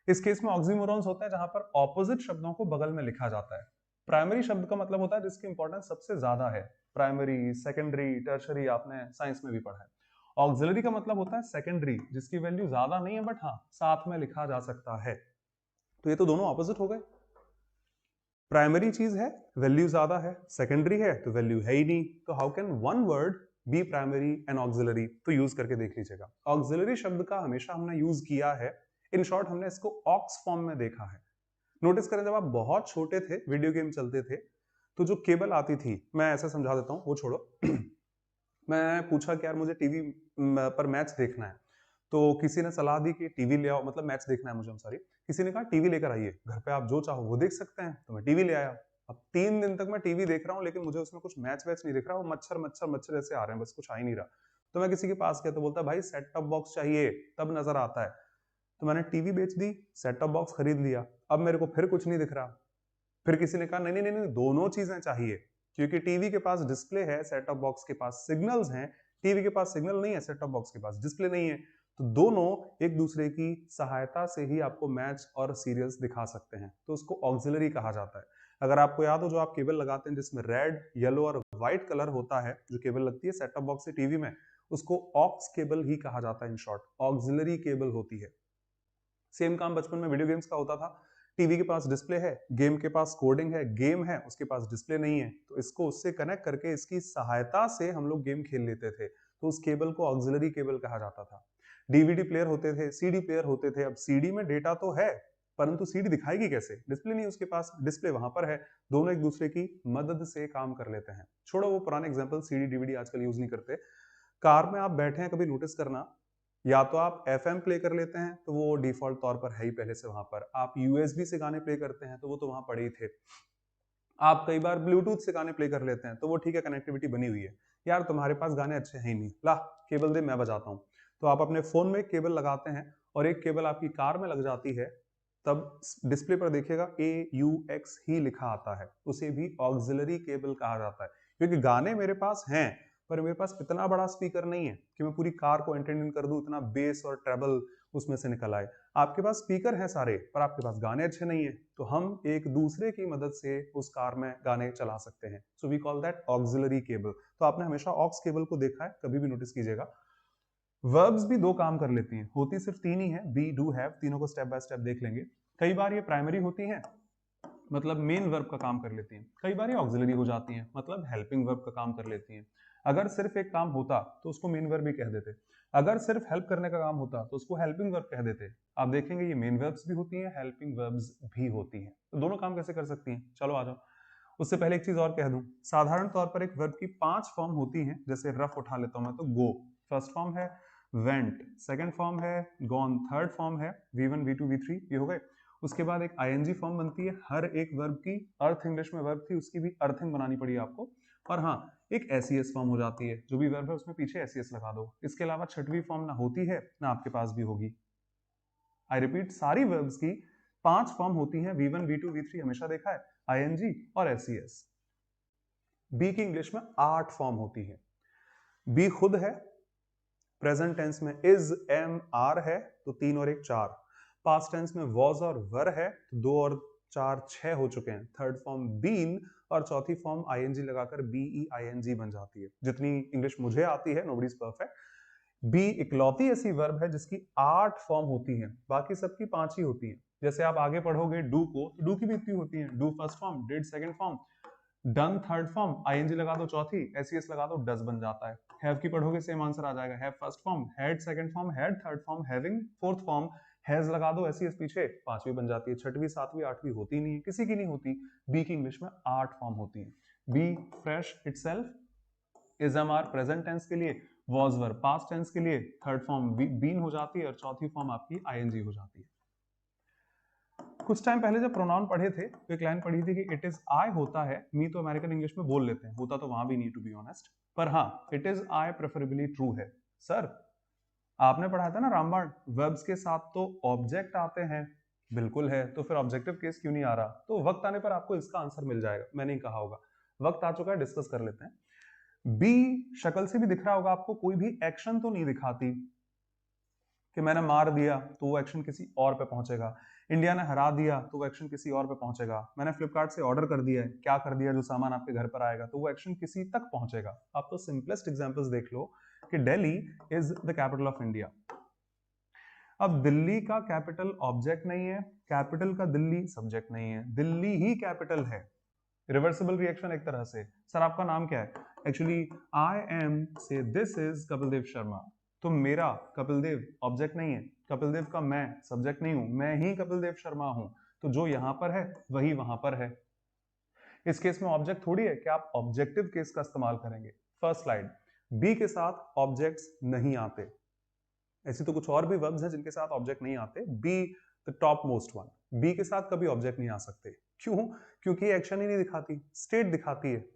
S1: इस केस में ऑक्सीमोरॉन्स होते हैं जहां पर ऑपोजिट शब्दों को बगल में लिखा जाता है। प्राइमरी शब्द का मतलब होता है जिसकी इंपॉर्टेंस सबसे ज्यादा है, प्राइमरी, सेकेंडरी, टर्शरी, आपने साइंस में भी पढ़ा है। ऑक्सिलरी का मतलब होता है सेकेंडरी, जिसकी वैल्यू ज्यादा नहीं है बट हाँ साथ में लिखा जा सकता है। तो ये तो दोनों ऑपोजिट हो गए, प्राइमरी चीज है वैल्यू ज्यादा है, सेकेंडरी है तो वैल्यू है ही नहीं, तो how can one word be primary and auxiliary? तो यूज करके देख लीजिएगा। ऑक्सिलरी शब्द का हमेशा हमने यूज किया है, इन शॉर्ट हमने इसको ऑक्स फॉर्म में देखा है। नोटिस करें जब आप बहुत छोटे थे, वीडियो गेम चलते थे, तो जो केबल आती थी, मैं ऐसे समझा देता हूँ, वो छोड़ो मैं पूछा कि यार मुझे टीवी पर मैच देखना है, तो किसी ने सलाह दी कि टीवी ले आओ, मतलब मैच देखना है मुझे, सॉरी, किसी ने कहा टीवी लेकर आइए, घर पे आप जो चाहो वो देख सकते हैं, तो मैं टीवी ले आया। अब 3 दिन तक मैं टीवी देख रहा हूँ लेकिन मुझे उसमें कुछ मैच वैच नहीं दिख रहा, वो मच्छर मच्छर मच्छर जैसे आ रहे हैं, बस कुछ आ ही नहीं रहा। तो मैं किसी के पास गया तो बोलता भाई सेट टॉप बॉक्स चाहिए तब नजर आता है, तो मैंने टीवी बेच दी, सेट टॉप बॉक्स खरीद लिया, अब मेरे को फिर कुछ नहीं दिख रहा। फिर किसी ने कहा नहीं नहीं नहीं, दोनों चीजें चाहिए, क्योंकि टीवी के पास डिस्प्ले है, सेट टॉप बॉक्स के पास सिग्नल्स हैं, टीवी के पास सिग्नल नहीं है, सेट टॉप बॉक्स के पास डिस्प्ले नहीं है, तो दोनों एक दूसरे की सहायता से ही आपको मैच और सीरियल्स दिखा सकते हैं, तो उसको ऑक्सिलरी कहा जाता है। अगर आपको याद हो, जो आप केबल लगाते हैं जिसमें रेड, येलो और व्हाइट कलर होता है, जो केबल लगती है सेट टॉप बॉक्स से टीवी में, उसको ऑक्स केबल ही कहा जाता है, इन शॉर्ट ऑक्सिलरी केबल होती है। सेम काम बचपन में वीडियो गेम्स का होता था, टीवी के पास डिस्प्ले है, गेम के पास कोडिंग है, गेम है, उसके पास डिस्प्ले नहीं है, तो इसको उससे कनेक्ट करके इसकी सहायता से हम लोग गेम खेल लेते थे, तो उस केबल को ऑक्सिलरी केबल कहा जाता था। डीवीडी प्लेयर होते थे, सीडी प्लेयर होते थे, अब सीडी में डेटा तो है परंतु सीडी दिखाएगी कैसे, डिस्प्ले नहीं उसके पास, डिस्प्ले वहां पर है, दोनों एक दूसरे की मदद से काम कर लेते हैं। छोड़ो वो पुराने एग्जांपल, सीडी डीवीडी आजकल यूज नहीं करते। कार में आप बैठे हैं, कभी नोटिस करना, या तो आप एफएम प्ले कर लेते हैं तो वो डिफॉल्ट तौर पर है ही पहले से वहां पर, आप यूएसबी से गाने प्ले करते हैं तो वो तो वहां पड़े ही थे, आप कई बार ब्लूटूथ से गाने प्ले कर लेते हैं तो वो ठीक है, कनेक्टिविटी बनी हुई है। यार तुम्हारे पास गाने अच्छे हैं ही नहीं, ला केबल दे मैं बजाता हूँ, तो आप अपने फोन में केबल लगाते हैं और एक केबल आपकी कार में लग जाती है, तब डिस्प्ले पर देखिएगा AUX ही लिखा आता है, उसे भी ऑक्सिलरी केबल कहा जाता है, क्योंकि गाने मेरे पास हैं पर मेरे पास इतना बड़ा स्पीकर नहीं है कि मैं पूरी कार को एंटरटेन कर दूं, इतना बेस और ट्रेबल उसमें से निकल आए। आपके पास स्पीकर हैं सारे पर आपके पास गाने अच्छे नहीं है, तो हम एक दूसरे की मदद से उस कार में गाने चला सकते हैं, so we call that auxiliary cable. तो आपने हमेशा ऑक्स केबल को देखा है, कभी भी नोटिस कीजिएगा। वर्ब्स भी दो काम कर लेती हैं, होती सिर्फ 3 ही है, बी, डू, हैव, तीनों को स्टेप बाय स्टेप देख लेंगे। कई बार ये प्राइमरी होती हैं, मतलब मेन वर्ब का काम कर लेती हैं, कई बार ये ऑक्सिलरी हो जाती हैं, मतलब हेल्पिंग वर्ब का काम कर लेती हैं। अगर सिर्फ एक काम होता तो उसको मेन वर्ब भी कह देते, अगर सिर्फ हेल्प करने का काम होता तो उसको हेल्पिंग वर्ब कह देते। आप देखेंगे ये मेन वर्ब्स भी होती हैं, हेल्पिंग वर्ब्स भी होती हैं, तो दोनों काम कैसे कर सकती हैं, चलो आ जाओ। उससे पहले एक चीज और कह दूं, साधारण तौर पर एक वर्ब की 5 फॉर्म होती हैं, जैसे रफ उठा लेता हूं मैं तो गो फर्स्ट फॉर्म है, वेंट सेकंड फॉर्म है, गॉन थर्ड फॉर्म है, V1 V2 V3 ये हो गए। उसके बाद एक ING फॉर्म बनती है हर एक वर्ब की, अर्थ इंग्लिश में वर्ब थी उसकी भी अर्थिंग बनानी पड़ी आपको, और हाँ एक SES फॉर्म हो जाती है, जो भी वर्ब है उसमें पीछे SES लगा दो। इसके अलावा छठवीं फॉर्म ना होती है ना आपके पास भी होगी। आई रिपीट, सारी वर्ब्स की 5 फॉर्म होती हैं, V1 V2 V3 हमेशा देखा है, ING और SES। बी की इंग्लिश में 8 फॉर्म होती है। बी खुद है, प्रेजेंट टेंस में इज, एम, आर है तो 3 और 1 4, पास्ट टेंस में वॉज और वर है तो 2 और 4 6 हो चुके हैं, थर्ड फॉर्म बीन और चौथी फॉर्म ING लगाकर BEING बन जाती है। जितनी इंग्लिश मुझे आती है, नोबडी इज परफेक्ट, बी इकलौती ऐसी वर्ब है जिसकी 8 फॉर्म होती हैं, बाकी सबकी 5 ही होती हैं। जैसे आप आगे पढ़ोगे डू को, तो डू की भी इतनी होती है, do first form, did second form, done third form, ING लगा दो चौथी, एसईएस लगा दो, डज बन जाता है। हैव की पढ़ोगे सेम आंसर आ जाएगा, have first form, had second form, had third form, having fourth form, has लगा दो एसईएस पीछे, पांचवी बन जाती है। छठवीं सातवीं आठवीं होती नहीं है, किसी की नहीं होती। बी की इंग्लिश में 8 फॉर्म होती है। Be fresh itself, is am are present tense के लिए, वॉज वर पास्ट टेंस के लिए, थर्ड फॉर्म बीन हो जाती है और चौथी फॉर्म आपकी आईएनजी हो जाती है। कुछ टाइम पहले जब प्रोनाउन पढ़े थे तो एक लाइन पढ़ी थी कि इट इज आई होता है, मी तो अमेरिकन इंग्लिश में बोल लेते हैं, होता तो वहां भी नहीं टू बी ऑनेस्ट, पर हाँ it is I preferably true है। सर आपने पढ़ा था ना रामबाण, वर्ब्स के साथ तो ऑब्जेक्ट आते हैं, बिल्कुल है, तो फिर ऑब्जेक्टिव केस क्यों नहीं आ रहा? तो वक्त आने पर आपको इसका आंसर मिल जाएगा, मैंने ही कहा होगा। वक्त आ चुका है, डिस्कस कर लेते हैं। बी शक्ल से भी दिख रहा होगा आपको, कोई भी एक्शन तो नहीं दिखाती कि मैंने मार दिया तो वो एक्शन किसी और पे पहुंचेगा, इंडिया ने हरा दिया तो वो एक्शन किसी और पे पहुंचेगा, मैंने फ्लिपकार्ट से ऑर्डर कर दिया है, क्या कर दिया, जो सामान आपके घर पर आएगा, तो वो एक्शन किसी तक पहुंचेगा। आप तो सिंपलेस्ट एग्जांपल्स देख लो कि Delhi is the capital of India. अब दिल्ली का कैपिटल ऑब्जेक्ट नहीं है, कैपिटल का दिल्ली सब्जेक्ट नहीं है, दिल्ली ही कैपिटल है। रिवर्सिबल रिएक्शन एक तरह से। सर आपका नाम क्या है? एक्चुअली आई एम से दिस इज कपिल देव शर्मा, तो मेरा कपिल देव ऑब्जेक्ट नहीं है, कपिल देव का मैं सब्जेक्ट नहीं हूं, मैं ही कपिल देव शर्मा हूं, तो जो यहां पर है वही वहां पर है। इस केस में ऑब्जेक्ट थोड़ी है कि आप ऑब्जेक्टिव केस का इस्तेमाल करेंगे। फर्स्ट स्लाइड, बी के साथ ऑब्जेक्ट्स नहीं आते। ऐसे तो कुछ और भी वर्ब्स हैं जिनके साथ ऑब्जेक्ट नहीं आते, be the top most one. Be के साथ कभी ऑब्जेक्ट नहीं आ सकते, क्यों? क्योंकि एक्शन ही नहीं दिखाती, स्टेट दिखाती है।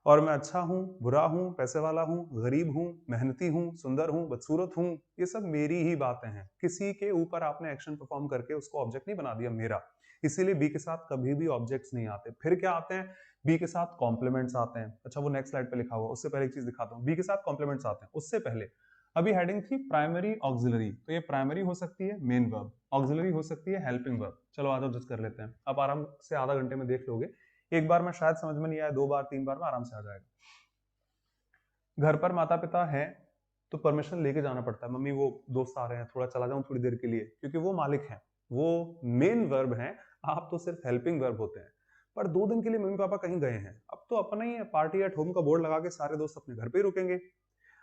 S1: और मैं अच्छा हूं, बुरा हूं, पैसे वाला हूं, गरीब हूं, मेहनती हूं, सुंदर हूं, बदसूरत हूं, ये सब मेरी ही बातें हैं। किसी के ऊपर आपने एक्शन परफॉर्म करके उसको ऑब्जेक्ट नहीं बना दिया मेरा, इसीलिए बी के साथ कभी भी ऑब्जेक्ट्स नहीं आते। फिर क्या आते हैं? बी के साथ कॉम्प्लीमेंट्स आते हैं। अच्छा वो नेक्स्ट स्लाइड पे लिखा हुआ, उससे पहले एक चीज दिखाता हूँ, बी के साथ कॉम्प्लीमेंट्स आते हैं। उससे पहले अभी हेडिंग थी प्राइमरी ऑक्सिलरी, तो ये प्राइमरी हो सकती है मेन वर्ब, ऑक्सिलरी हो सकती है हेल्पिंग वर्ब। चलो आज जज कर लेते हैं, आप आराम से आधा घंटे में देख लोगे, एक बार में शायद समझ में नहीं आया, 2 बार 3 बार में आराम से आ जाएगा। घर पर माता पिता है तो परमिशन लेके जाना पड़ता है, मम्मी वो दोस्त आ रहे हैं थोड़ा चला जाऊं थोड़ी देर के लिए, क्योंकि वो मालिक हैं, वो मेन वर्ब हैं, आप तो सिर्फ हेल्पिंग वर्ब होते हैं। पर 2 दिन के लिए मम्मी पापा कहीं गए हैं, अब तो अपना ही पार्टी एट होम का बोर्ड लगा के सारे दोस्त अपने घर पे ही रुकेंगे।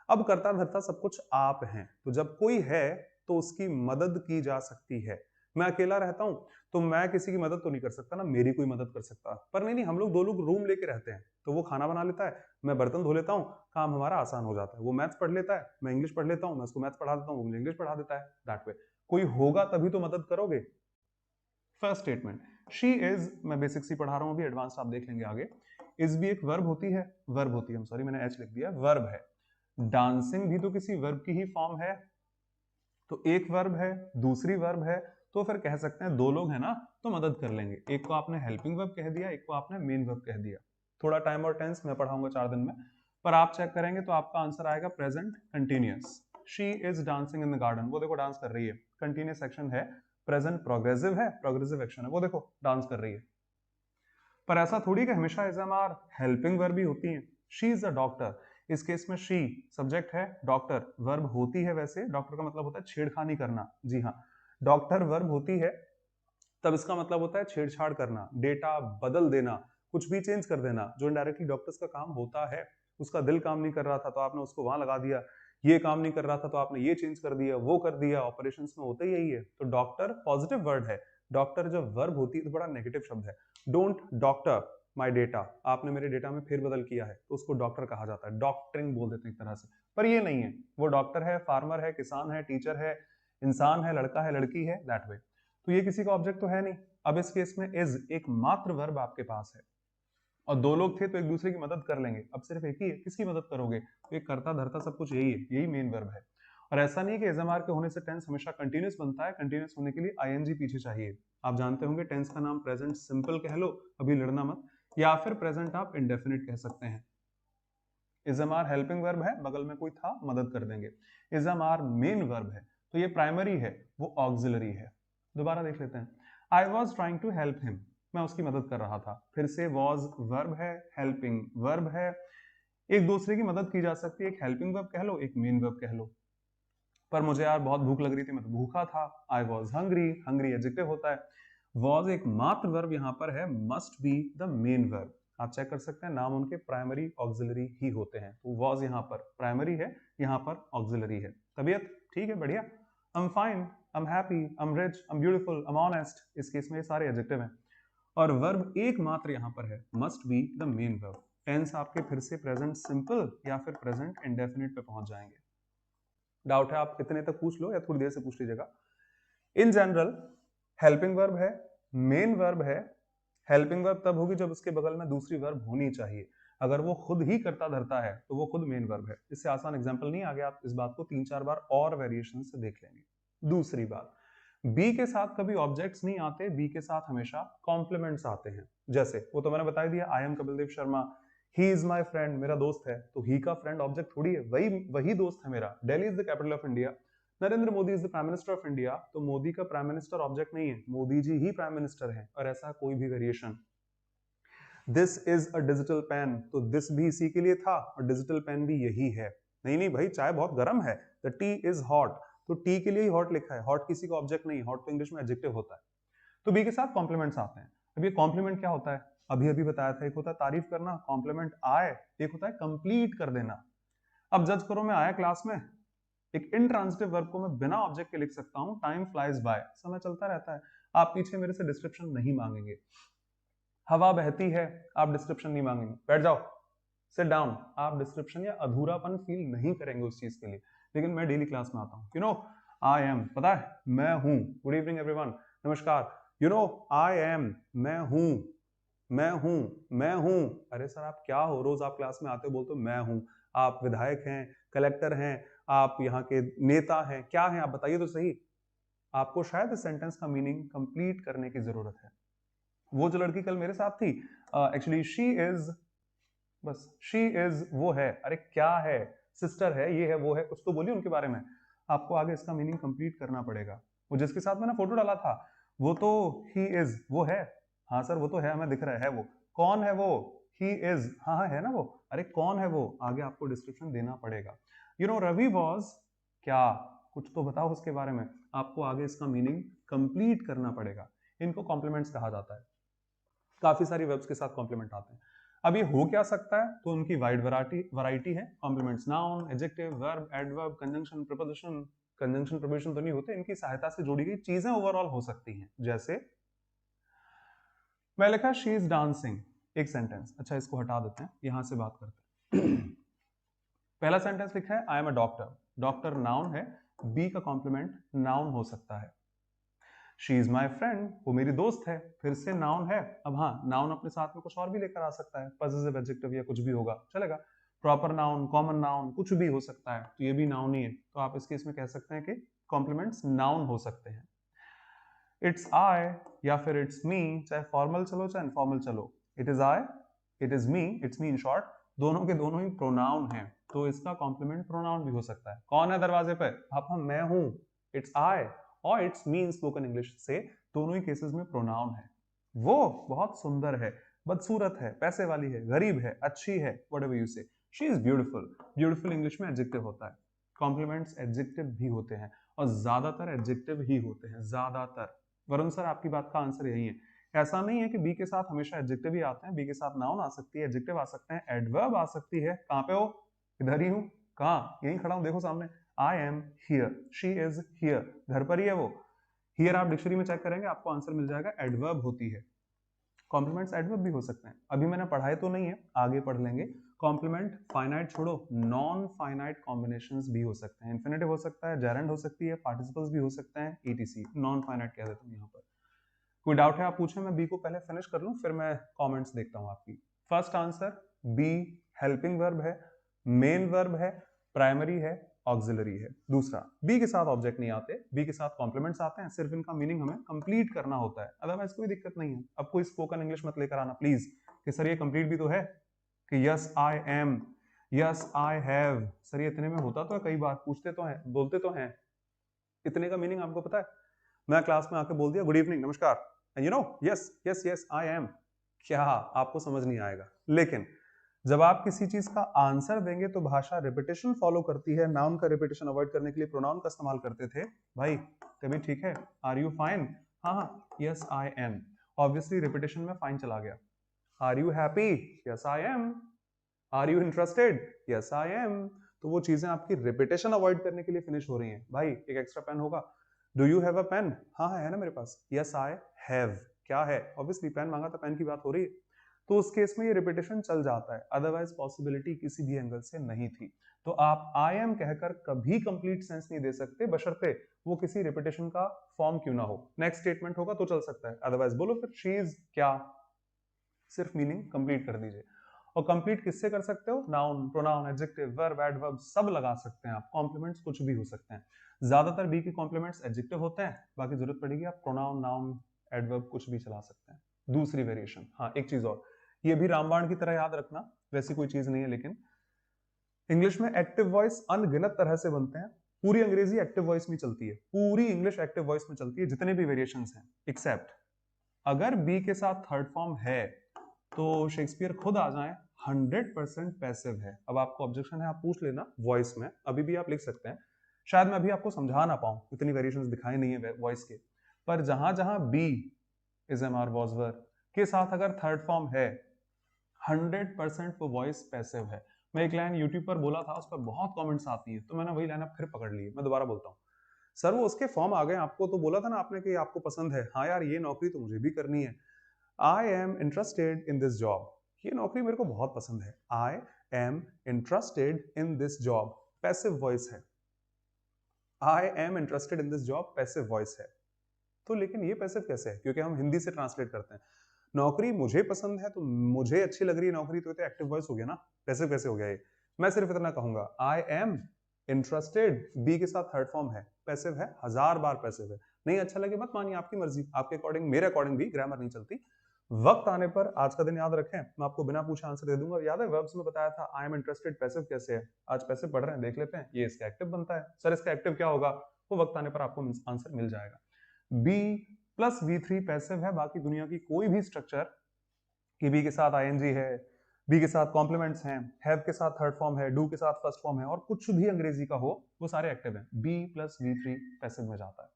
S1: अब करता धरता सब कुछ आप हैं, तो जब कोई है तो उसकी मदद की जा सकती है। मैं अकेला रहता हूं तो मैं किसी की मदद तो नहीं कर सकता ना, मेरी कोई मदद कर सकता, पर नहीं हम लोग 2 लोग रूम लेके रहते हैं, तो वो खाना बना लेता है, मैं बर्तन धो लेता हूँ, काम हमारा आसान हो जाता है। वो मैथ्स पढ़ लेता है, मैं इंग्लिश पढ़ लेता हूँ, मैं उसको मैथ्स पढ़ा देता हूँ, वो मुझे इंग्लिश पढ़ा देता है। दैट वे कोई होगा तभी तो मदद करोगे। फर्स्ट स्टेटमेंट, शी इज, मैं बेसिक सी पढ़ा रहा हूं अभी, एडवांस आप देख लेंगे आगे। इज भी एक वर्ब होती है, वर्ब होती है, सॉरी मैंने एच लिख दिया, वर्ब है। डांसिंग भी तो किसी वर्ब की ही फॉर्म है, तो एक वर्ब है दूसरी वर्ब है, तो फिर कह सकते हैं 2 लोग हैं ना तो मदद कर लेंगे। एक को आपने हेल्पिंग वर्ब कह दिया, एक को आपने मेन वर्ब कह दिया। थोड़ा टाइम और टेंस मैं पढ़ाऊंगा 4 दिन में, पर आप चेक करेंगे तो आपका आंसर आएगा present continuous. She is dancing in the garden, वो देखो डांस कर रही है, कंटिन्यूअस एक्शन है। प्रेजेंट प्रोग्रेसिव है, प्रोग्रेसिव एक्शन है, वो देखो डांस कर रही है। पर ऐसा थोड़ी कि हमेशा is am are helping verb ही होती है। शी इज अ डॉक्टर, इस केस में शी सब्जेक्ट है, डॉक्टर वर्ब होती है। वैसे डॉक्टर का मतलब होता है छेड़खानी करना, जी हाँ डॉक्टर वर्ब होती है, तब इसका मतलब होता है छेड़छाड़ करना, डेटा बदल देना, कुछ भी चेंज कर देना, जो इनडायरेक्टली डॉक्टर्स का काम होता है। उसका दिल काम नहीं कर रहा था तो आपने उसको वहां लगा दिया, ये काम नहीं कर रहा था तो आपने ये चेंज कर दिया, वो कर दिया। ऑपरेशंस में होता ही यही है। तो डॉक्टर पॉजिटिव वर्ड है, डॉक्टर जब वर्ब होती है तो बड़ा नेगेटिव शब्द है। डोंट डॉक्टर माय डेटा, आपने मेरे डेटा में फेरबदल किया है तो उसको डॉक्टर कहा जाता है, डॉक्टरिंग बोल देते हैं एक तरह से। पर ये नहीं है, वो डॉक्टर है, फार्मर है, किसान है, टीचर है, इंसान है, लड़का है, लड़की है, दैट वे। तो ये किसी का ऑब्जेक्ट तो है नहीं। अब इस केस में इज एक मात्र वर्ब आपके पास है, और 2 लोग थे तो एक दूसरे की मदद कर लेंगे, अब सिर्फ एक ही है, किसकी मदद करोगे? तो एक करता धरता सब कुछ यही है, यही मेन वर्ब है। और ऐसा नहीं है कि एजएमआर के होने से टेंस हमेशा कंटिन्यूअस बनता है, कंटिन्यूअस होने के लिए आईएनजी पीछे चाहिए। आप जानते होंगे टेंस का नाम प्रेजेंट सिंपल कह लो, अभी लड़ना मत, या फिर प्रेजेंट आप इंडेफिनिट कह सकते हैं। इजएमआर हेल्पिंग वर्ब है, बगल में कोई था मदद कर देंगे। इजएमआर मेन वर्ब है, तो ये प्राइमरी है, वो ऑक्सिलरी है। दोबारा देख लेते हैं, I was trying to help him, मैं उसकी मदद कर रहा था। फिर से वॉज वर्ब है, हेल्पिंग वर्ब है, एक दूसरे की मदद की जा सकती है, एक हेल्पिंग वर्ब कह लो, एक मेन वर्ब कह लो। पर मुझे यार बहुत भूख लग रही थी, मैं तो भूखा था, I was hungry, hungry adjective होता है। वॉज एक मात्र वर्ब यहाँ पर है, must be the main verb. आप चेक कर सकते हैं, नाम उनके प्राइमरी ऑक्सिलरी ही होते हैं। तो वॉज यहाँ पर प्राइमरी है, यहाँ पर ऑक्सिलरी है। तबीयत ठीक है, बढ़िया। I am fine, I am happy, I am rich, I am beautiful, I am honest, इस केस में ये सारे एडजेक्टिव हैं। और वर्ब एकमात्र यहाँ पर है, must be the main verb. Tense आपके फिर से प्रेजेंट सिंपल या फिर प्रेजेंट इंडेफिनिट पे पहुंच जाएंगे। डाउट है आप इतने तक पूछ लो या थोड़ी देर से पूछ लीजिएगा। इन जनरल हेल्पिंग वर्ब है, मेन वर्ब है। हेल्पिंग वर्ब तब होगी जब उसके बगल में दूसरी वर्ब होनी चाहिए। अगर वो खुद ही करता धरता है तो वो खुद मेन वर्ब है। इससे आसान एग्जांपल नहीं, आगे आप इस बात को 3-4 बार और वेरिएशन से देख लेंगे। दूसरी बात, बी के साथ कभी ऑब्जेक्ट्स नहीं आते, बी के साथ हमेशा कॉम्प्लीमेंट्स आते हैं। जैसे वो तो मैंने बता ही दिया, I am Kapil Dev Sharma, he is my friend, मेरा दोस्त है। तो ही का फ्रेंड ऑब्जेक्ट थोड़ी है, वही दोस्त है मेरा। Delhi is the capital of India, Narendra Modi is the prime minister of India, तो मोदी का प्राइम मिनिस्टर ऑब्जेक्ट नहीं है, मोदी जी ही प्राइम मिनिस्टर है। और ऐसा कोई भी variation. This is a digital pen, तो दिस भी इसी के लिए था और डिजिटल पेन भी यही है। नहीं भाई, चाय बहुत गर्म है, द टी इज हॉट, तो टी के लिए ही हॉट लिखा है, हॉट किसी का ऑब्जेक्ट नहीं, हॉट तो इंग्लिश में एडजेक्टिव होता है। तो बी के साथ कॉम्प्लीमेंट्स आते हैं। अब ये कॉम्प्लीमेंट क्या होता है, अभी अभी बताया था, एक होता है तारीफ करना, कॉम्प्लीमेंट आए, एक होता है कंप्लीट कर देना। अब जज करो, मैं आया क्लास में, एक इंट्रांजिटिव वर्ब को मैं बिना ऑब्जेक्ट के लिख सकता हूं, टाइम फ्लाइज बाय, समय चलता रहता है। आप पीछे मेरे से डिस्क्रिप्शन नहीं मांगेंगे। हवा बहती है, आप डिस्क्रिप्शन नहीं मांगेंगे, बैठ जाओ, सिट डाउन, आप डिस्क्रिप्शन या अधूरापन फील नहीं करेंगे उस चीज के लिए। लेकिन मैं डेली क्लास में आता हूँ, यू नो आई एम, पता है मैं हूं, गुड इवनिंग एवरीवन, नमस्कार, यू नो आई एम, मैं हूं, मैं हूं, मैं हूं। अरे सर आप क्या हो, रोज आप क्लास में आते हो बोलते हो मैं हूं। आप विधायक हैं, कलेक्टर हैं, आप यहाँ के नेता हैं, क्या हैं आप बताइए तो सही। आपको शायद इस सेंटेंस का मीनिंग कंप्लीट करने की जरूरत है। वो जो लड़की कल मेरे साथ थी, एक्चुअली शी इज, बस शी इज वो है, अरे क्या है, सिस्टर है, ये है, वो है, कुछ तो बोलिए उनके बारे में। आपको आगे इसका मीनिंग कंप्लीट करना पड़ेगा। वो जिसके साथ मैंने फोटो डाला था, वो तो ही इज, वो है, हाँ सर वो तो है, हमें दिख रहा है वो, कौन है वो, ही इज, हाँ हाँ है ना वो, अरे कौन है वो, आगे आपको डिस्क्रिप्शन देना पड़ेगा। यू नो रवि वॉज, क्या, कुछ तो बताओ उसके बारे में, आपको आगे इसका मीनिंग कंप्लीट करना पड़ेगा। इनको कॉम्प्लीमेंट्स कहा जाता है। काफी सारी वर्ब्स के साथ कॉम्प्लीमेंट आते हैं। अब ये हो क्या सकता है, तो उनकी वाइड वैरायटी है complements, noun, adjective, verb, adverb, conjunction, preposition. Conjunction preposition तो नहीं होते, इनकी सहायता से जोड़ी गई चीजें ओवरऑल हो सकती हैं। जैसे मैं लिखा शी इज डांसिंग, एक सेंटेंस, अच्छा इसको हटा देते हैं, यहां से बात करते हैं। पहला सेंटेंस लिखा है I am a doctor, doctor noun है, बी का कॉम्प्लीमेंट नाउन हो सकता है। शी इज माई फ्रेंड, वो मेरी दोस्त है, फिर से नाउन है। अब हाँ, नाउन अपने साथ में कुछ और भी लेकर आ सकता है, पॉसेसिव एडजेक्टिव या कुछ भी होगा, चलेगा। प्रॉपर नाउन, कॉमन नाउन, कुछ भी हो सकता है, तो ये भी नाउन ही है। तो आप इस केस में कह सकते हैं कि कॉम्प्लीमेंट्स नाउन हो सकते हैं। इट्स आई या फिर इट्स मी, चाहे फॉर्मल चलो चाहे इनफॉर्मल चलो, it is I, it is me, it's me in short, दोनों के दोनों ही प्रोनाउन हैं, तो इसका कॉम्प्लीमेंट प्रोनाउन भी हो सकता है। कौन है दरवाजे पे, पापा मैं हूं, इट्स आई, और it's me in spoken English से दोनों ही केसेस में प्रोनाउन है। वो बहुत सुंदर है, बदसूरत है, पैसे वाली है, गरीब है, अच्छी है, व्हाटएवर यू से। She is beautiful, beautiful English में एडजेक्टिव होता है, कॉम्प्लीमेंट्स एडजेक्टिव भी होते हैं, और ज्यादातर एडजेक्टिव ही होते हैं, ज्यादातर। वरुण सर आपकी बात का आंसर यही है। ऐसा नहीं है कि बी के साथ हमेशा एडजेक्टिव ही आते हैं, बी के साथ नाउन आ सकती है, एडजेक्टिव आ सकते हैं, एडवर्ब आ सकती है। कहां पे हो, इधर ही हूं, कहां, यहीं खड़ा हूं, देखो सामने, I am here, she is here, घर पर ही है वो। हियर आप डिक्शनरी में चेक करेंगे, आपको आंसर मिल जाएगा, एडवर्ब होती है। कॉम्प्लीमेंट्स एडवर्ब भी हो सकते हैं, अभी मैंने पढ़ाए तो नहीं है, आगे पढ़ लेंगे। कॉम्प्लीमेंट फाइनाइट छोड़ो, नॉन फाइनाइट कॉम्बिनेशंस भी हो सकते हैं, इन्फिनेटिव हो सकता है, जेरेंड हो सकती है, पार्टिसिपल्स भी हो सकते हैं, ईटीसी, नॉन फाइनाइट कह देता हूं यहाँ पर। कोई डाउट है आप पूछें, मैं बी को पहले फिनिश कर लूं, फिर मैं कमेंट्स देखता हूं आपकी। First answer B, helping verb है, मेन वर्ब है, प्राइमरी है, ऑक्सिलरी है। दूसरा, बी के साथ ऑब्जेक्ट नहीं आते, बी के साथ कॉम्प्लीमेंट्स आते हैं, सिर्फ इनका मीनिंग हमें कंप्लीट करना होता है, अदरवाइज कोई दिक्कत नहीं है। अब कोई स्पोकन इंग्लिश मत लेकर आना प्लीज कि सर ये कंप्लीट भी तो है, कि yes I M, yes I have, sir ये इतने में होता तो है, कई बार पूछते तो हैं, बोलते तो हैं, इतने का मीनिंग आपको पता है? मैं क्लास में आके बोल दिया गुड इवनिंग नमस्कार, and you know yes yes yes I M, क्या आपको समझ नहीं आएगा। लेकिन जब आप किसी चीज का आंसर देंगे तो भाषा रिपीटेशन फॉलो करती है, नाउन का रिपीटेशन अवॉइड करने के लिए प्रोनाउन का इस्तेमाल करते थे। भाई तभी ठीक है, आर यू फाइन, हाँ हाँ yes I am, obviously repetition में फाइन चला गया, are you happy? Yes I am. Are you interested? Yes I am. तो वो चीजें आपकी रिपीटेशन अवॉइड करने के लिए फिनिश हो रही हैं। भाई एक एक्स्ट्रा पेन होगा। Do you have a pen? हाँ है ना मेरे पास। Yes I have. क्या है? ऑब्वियसली पेन मांगा था, पेन की बात हो रही है। तो उस केस में ये रिपीटेशन चल जाता है, अदरवाइज पॉसिबिलिटी किसी भी एंगल से नहीं थी। तो आप आई एम कहकर कभी कंप्लीट सेंस नहीं दे सकते, बशर्ते वो किसी रिपीटेशन का फॉर्म क्यों ना हो। नेक्स्ट स्टेटमेंट होगा तो चल सकता है, अदरवाइज बोलो फिर शी इज क्या, सिर्फ मीनिंग कंप्लीट कर दीजिए। और कंप्लीट किससे कर सकते हो? Noun, pronoun, adjective, verb, adverb सब लगा सकते हैं आप। कॉम्प्लीमेंट्स कुछ भी हो सकते हैं। ज्यादातर बी के कॉम्प्लीमेंट्स एडजेक्टिव होते हैं, बाकी जरूरत पड़ेगी आप प्रोनाउन, नाउन, एडवर्ब कुछ भी चला सकते हैं। दूसरी वेरिएशन, हाँ एक चीज और, ये भी रामबाण की तरह याद रखना, वैसी कोई चीज नहीं है, लेकिन इंग्लिश में एक्टिव वॉइस अनगिनत तरह से बनते हैं। पूरी अंग्रेजी एक्टिव वॉइस में चलती है, पूरी इंग्लिश एक्टिव वॉइस में चलती है, जितने भी वेरिएशंस हैं, एक्सेप्ट अगर बी के साथ थर्ड फॉर्म है तो शेक्सपियर खुद आ जाए 100% पैसिव है। अब आपको ऑब्जेक्शन है, आप पूछ लेना वॉइस में, अभी भी आप लिख सकते हैं। शायद मैं अभी आपको समझा ना पाऊं, इतनी वेरिएशंस दिखाई नहीं है वॉइस के, पर जहां जहां be is am are was were के साथ अगर थर्ड फॉर्म है 100% वो वॉइस पैसिव है। मैं एक लाइन यूट्यूब पर बोला था, उस पर बहुत कमेंट्स आती है, तो मैंने वही लाइन अब फिर पकड़ ली है। मैं दोबारा बोलता हूँ, सर वो उसके फॉर्म आ गए आपको, तो बोला था ना आपने कि आपको पसंद है। हाँ यार ये नौकरी तो मुझे भी करनी है। I am interested in this job, ये नौकरी मेरे को बहुत पसंद है। I am interested in this job passive voice है। I am interested in this job passive voice है। तो लेकिन ये पैसिव कैसे है? क्योंकि हम हिंदी से ट्रांसलेट करते हैं। नौकरी मुझे पसंद है तो मुझे अच्छी लग रही है नौकरी, तो एक्टिव वॉइस हो गया ना, पैसिव कैसे हो गया ये? मैं सिर्फ इतना कहूंगा, आई एम इंटरेस्टेड, बी के साथ थर्ड फॉर्म है, पैसिव है, 1000 बार पैसिव है। नहीं अच्छा लगे मत मानिए, आपकी मर्जी, आपके अकॉर्डिंग, मेरे अकॉर्डिंग भी ग्रामर नहीं चलती। वक्त आने पर, आज का दिन याद रखें, मैं आपको बिना पूछे आंसर दे दूंगा। याद है वर्ब्स में बताया था आई एम इंटरेस्टेड पैसिव कैसे है? आज पैसिव पढ़ रहे हैं, देख लेते हैं। ये इसका एक्टिव बनता है। सर इसका एक्टिव क्या होगा? वो वक्त आने पर आपको आंसर मिल जाएगा। बी प्लस V3 पैसिव है। बाकी दुनिया की कोई भी स्ट्रक्चर कि बी के साथ आईएनजी है, बी के साथ कॉम्प्लीमेंट्स हैं, हैव के साथ थर्ड फॉर्म है, डू के साथ फर्स्ट फॉर्म है, और कुछ भी अंग्रेजी का हो, वो सारे एक्टिव हैं। बी प्लस V3 पैसिव में जाता है।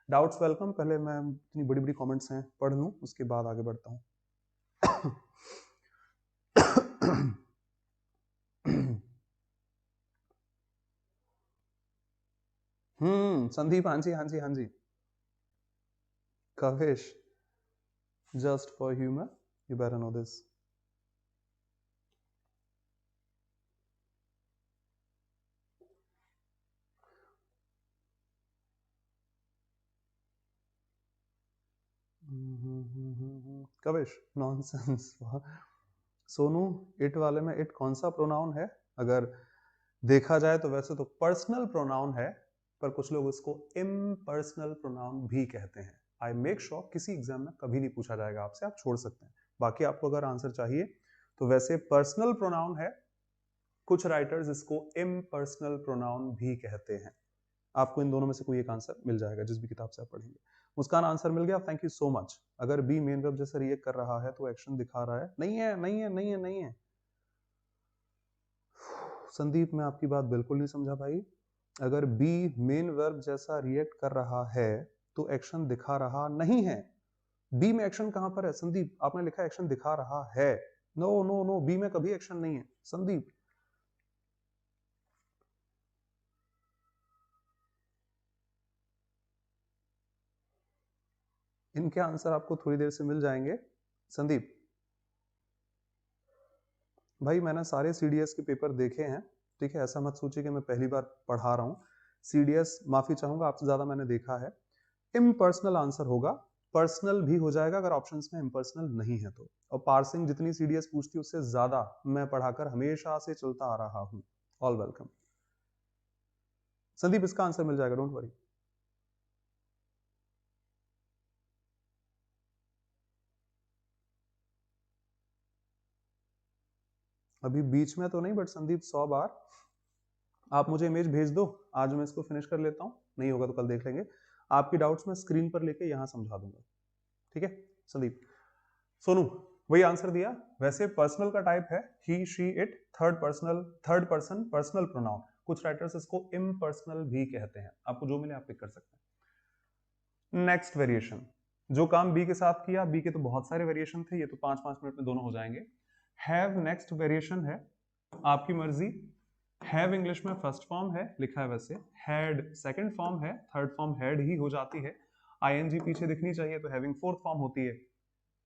S1: Doubts welcome. पहले मैं इतनी बड़ी बड़ी कमेंट्स हैं पढ़ लूं, उसके बाद आगे बढ़ता हूं। संदीप, हाँ जी हाँ जी हाँ जी। Kavish, just for humour, you better know this. Kavish, nonsense. Sonu, it वाले में इट कौन सा प्रोनाउन है? अगर देखा जाए तो वैसे तो पर्सनल प्रोनाउन है, पर कुछ लोग इसको इम्पर्सनल प्रोनाउन भी कहते हैं। आई मेक श्योर किसी एग्जाम में कभी नहीं पूछा जाएगा आपसे, आप छोड़ सकते हैं। बाकी आपको अगर आंसर चाहिए तो वैसे पर्सनल प्रोनाउन है, कुछ राइटर्स इसको इम्पर्सनल प्रोनाउन भी कहते हैं। आपको इन दोनों में से कोई एक आंसर मिल जाएगा जिस भी किताब से आप पढ़ेंगे। मुस्कान, आंसर मिल गया, थैंक यू सो मच। अगर बी मेन वर्ब जैसे रिएक्ट कर रहा है तो एक्शन दिखा रहा है, नहीं है नहीं है नहीं है नहीं है। संदीप, मैं आपकी बात बिल्कुल नहीं समझा भाई। अगर बी मेन वर्ब जैसा रिएक्ट कर रहा है तो एक्शन दिखा रहा नहीं है। बी में एक्शन कहां पर है संदीप? आपने लिखा एक्शन दिखा रहा है। नो नो नो, बी में कभी एक्शन नहीं है संदीप। इनके आंसर आपको थोड़ी देर से मिल जाएंगे। संदीप भाई, मैंने सारे सीडीएस के पेपर देखे हैं, ठीक है? ऐसा मत सोचिए कि मैं पहली बार पढ़ा रहा हूँ। सीडीएस, माफी चाहूंगा आपसे, ज्यादा मैंने देखा है। इम्पर्सनल आंसर होगा, पर्सनल भी हो जाएगा अगर ऑप्शंस में इम्पर्सनल नहीं है तो। और पार्सिंग जितनी सीडीएस पूछती है उससे ज्यादा मैं पढ़ाकर हमेशा से चलता आ रहा हूँ। All welcome. संदीप, इसका आंसर मिल जाएगा, डोंट वरी। अभी बीच में तो नहीं, बट संदीप 100 बार आप मुझे इमेज भेज दो, आज मैं इसको फिनिश कर लेता हूँ, नहीं होगा तो कल देख लेंगे। आपकी डाउट्स मैं स्क्रीन पर लेके यहाँ समझा दूंगा, ठीक है? संदीप, सोनू, वही आंसर दिया। वैसे पर्सनल का टाइप है ही, she, it, third person personal pronoun. कुछ राइटर्स इसको इम्पर्सनल भी कहते हैं। आपको जो मिले आप पिक कर सकते हैं। नेक्स्ट वेरिएशन, जो काम बी के साथ किया, बी के तो बहुत सारे वेरिएशन थे, ये तो 5-5 मिनट में दोनों हो जाएंगे। हैव नेक्स्ट वेरिएशन है, आपकी मर्जी। हैव इंग्लिश में फर्स्ट फॉर्म है, लिखा है वैसे। हैड सेकंड फॉर्म है, थर्ड फॉर्म हैड ही हो जाती है। आईएनजी पीछे दिखनी चाहिए, तो हैविंग फोर्थ फॉर्म होती है।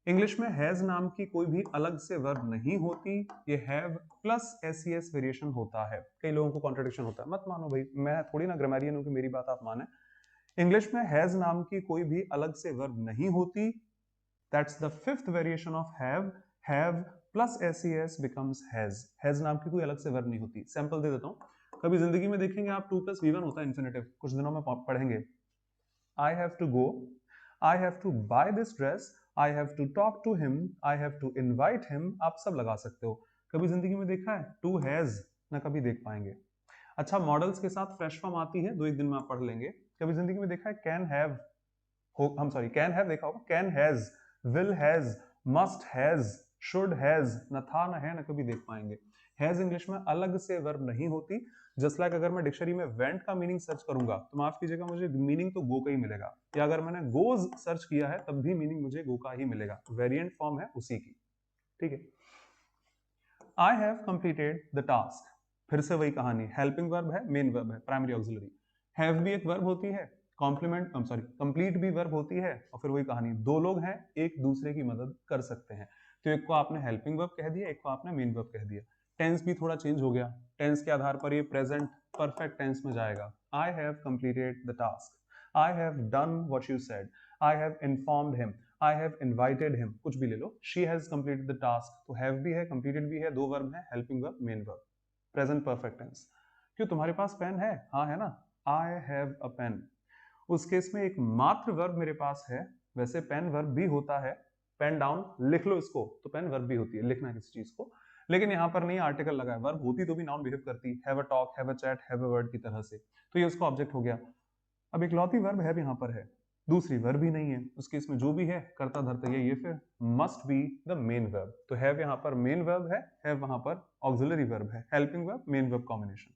S1: इंग्लिश में हैज नाम की कोई भी अलग से वर्ब नहीं होती, ये हैव प्लस एसईएस वेरिएशन होता है। कई लोगों को कॉन्ट्रडिक्शन होता है, मत मानो भाई, मैं थोड़ी ना ग्रामरियन हूं कि मेरी बात आप माने। इंग्लिश में हैज नाम की कोई भी अलग से वर्ब नहीं होती, that's the fifth variation of have. Have plus SES becomes has. Has नाम की कोई अलग से वर्ब नहीं होती। सैंपल दे देता हूं, कभी जिंदगी में देखेंगे आप 2 + V1 होता है इंफिनिटिव, कुछ दिनों में पढ़ेंगे। I have to go, I have to buy this dress, I have to talk to him, I have to invite him, आप सब लगा सकते हो। कभी जिंदगी में देखा है to has? ना कभी देख पाएंगे। अच्छा, मॉडल्स के साथ फ्रेश फॉर्म आती है, 2-1 दिन में आप पढ़ लेंगे। कभी जिंदगी में देखा है कैन हैव? हम सॉरी, कैन हैव देखा होगा, can has, will has, must has, should has, न था न है, न कभी देख पाएंगे। हैज इंग्लिश में अलग से वर्ब नहीं होती। जस्ट लाइक अगर मैं डिक्शनरी में वेंट का मीनिंग सर्च करूंगा तो माफ कीजिएगा, मुझे मीनिंग तो गो का ही मिलेगा, या अगर मैंने गोज सर्च किया है तब भी मीनिंग मुझे गो का ही मिलेगा। वेरिएंट फॉर्म है उसी की, ठीक है। आई हैव कंप्लीटेड द टास्क, फिर से वही कहानी, हेल्पिंग वर्ब है, मेन वर्ब है, प्राइमरी ऑक्सिलरी। हैव भी एक वर्ब होती है, कॉम्प्लीमेंट सॉरी कंप्लीट भी वर्ब होती है, और फिर वही कहानी, दो लोग हैं एक दूसरे की मदद कर सकते हैं। तो एक को आपने हेल्पिंग वर्ब कह दिया, एक को आपने मेन वर्ब कह दिया। टेंस भी थोड़ा चेंज हो गया, टेंस के आधार पर ये प्रेजेंट परफेक्ट टेंस में जाएगा। I have completed the task, I have done what you said, I have informed him, I have invited him, कुछ भी ले लो। She has completed the task, तो हैव भी है, कंप्लीटेड भी है, दो वर्ब है, helping verb, main verb, present perfect tense. क्यों, तुम्हारे पास पेन है? हाँ है ना, आई हैव अ पेन। उस केस में एक मात्र वर्ब मेरे पास है, वैसे पेन वर्ब भी होता है, पेन डाउन लिख लो इसको, तो पेन वर्ब भी होती है, लिखना किसी चीज को, लेकिन यहाँ पर नहीं आर्टिकल लगा है। वर्ब होती तो भी नाउन बिहेव करती, have a talk, have a chat, have a word की तरह से, तो ये उसका ऑब्जेक्ट हो गया। अब इकलौती वर्ब हैव यहाँ पर है, दूसरी वर्ब ही नहीं है, उस केस में जो भी है कर्ता धर्ता ये फिर must be the main verb. तो हैव यहाँ पर मेन वर्ब है, हैव वहां पर ऑक्सिलरी वर्ब है, helping verb main verb combination.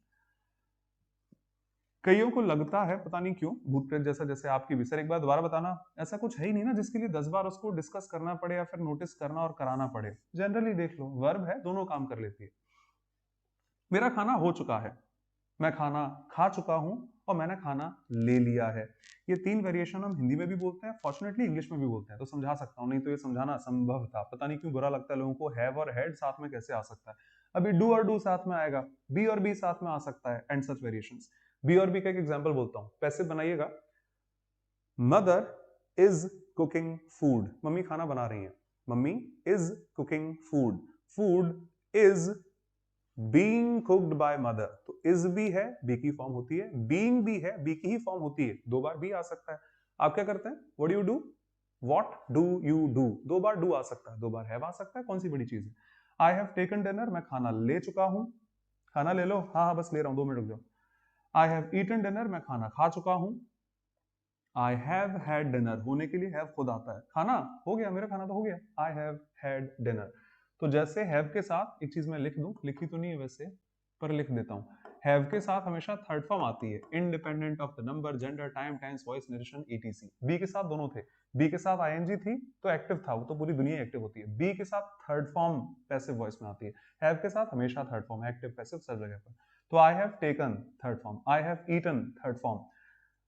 S1: कईयों को लगता है पता नहीं क्यों, भूत प्रेत जैसा, जैसे आपकी भी, सर एक बार दोबारा बताना, ऐसा कुछ है ही नहीं ना जिसके लिए 10 बार उसको डिस्कस करना पड़े या फिर नोटिस करना और कराना पड़े। जनरली देख लो, वर्ब है, दोनों काम कर लेती है। मेरा खाना हो चुका है, मैं खाना खा चुका हूं, और मैंने खाना ले लिया है। ये 3 वेरिएशन हम हिंदी में भी बोलते हैं, फॉर्चुनेटली इंग्लिश में भी बोलते हैं, तो समझा सकता हूं, नहीं तो ये समझाना असंभव था। पता नहीं क्यों बुरा लगता है लोगों को, हैव और हैड साथ में कैसे आ सकता है। अभी डू और डू साथ में आएगा, बी और बी साथ में आ सकता है, एंड सच वेरिएशंस। बी और बी का एक एग्जांपल बोलता हूं, पैसिव बनाइएगा। Mother is cooking food, mummy खाना बना रही है, mummy is cooking food, food is being cooked by mother, तो इज भी है, बी की फॉर्म होती है, बीइंग भी है, बी की ही फॉर्म होती है, दो बार बी आ सकता है। आप क्या करते हैं, what do you do, what do you do, दो बार डू आ सकता है, दो बार हैव आ सकता है, कौन सी बड़ी चीज है। आई हैव टेकन डिनर, मैं खाना ले चुका हूं, खाना ले लो, हाँ हाँ बस ले रहा हूं, 2 मिनट रुक जाओ। आई हैव ईटन डिनर, मैं खाना खा चुका हूं। आई हैव हैड डिनर, होने के लिए हैव खुद आता है, खाना हो गया, मेरा खाना तो हो गया, आई हैव हैड डिनर। तो जैसे हैव के साथ एक चीज मैं लिख दूं, लिखी तो नहीं है वैसे पर लिख देता हूं, हैव के साथ हमेशा थर्ड फॉर्म आती है, independent of the number, gender, time, tense, voice, narration, etc. Be के साथ दोनों थे, बी के साथ आईएनजी थी तो एक्टिव था, वो तो पूरी दुनिया एक्टिव होती है। बी के साथ थर्ड फॉर्म पैसिव वॉइस में आती है, हैव के साथ हमेशा थर्ड फॉर्म, एक्टिव पैसिव सब जगह पर। तो I have taken third form, I have eaten third form,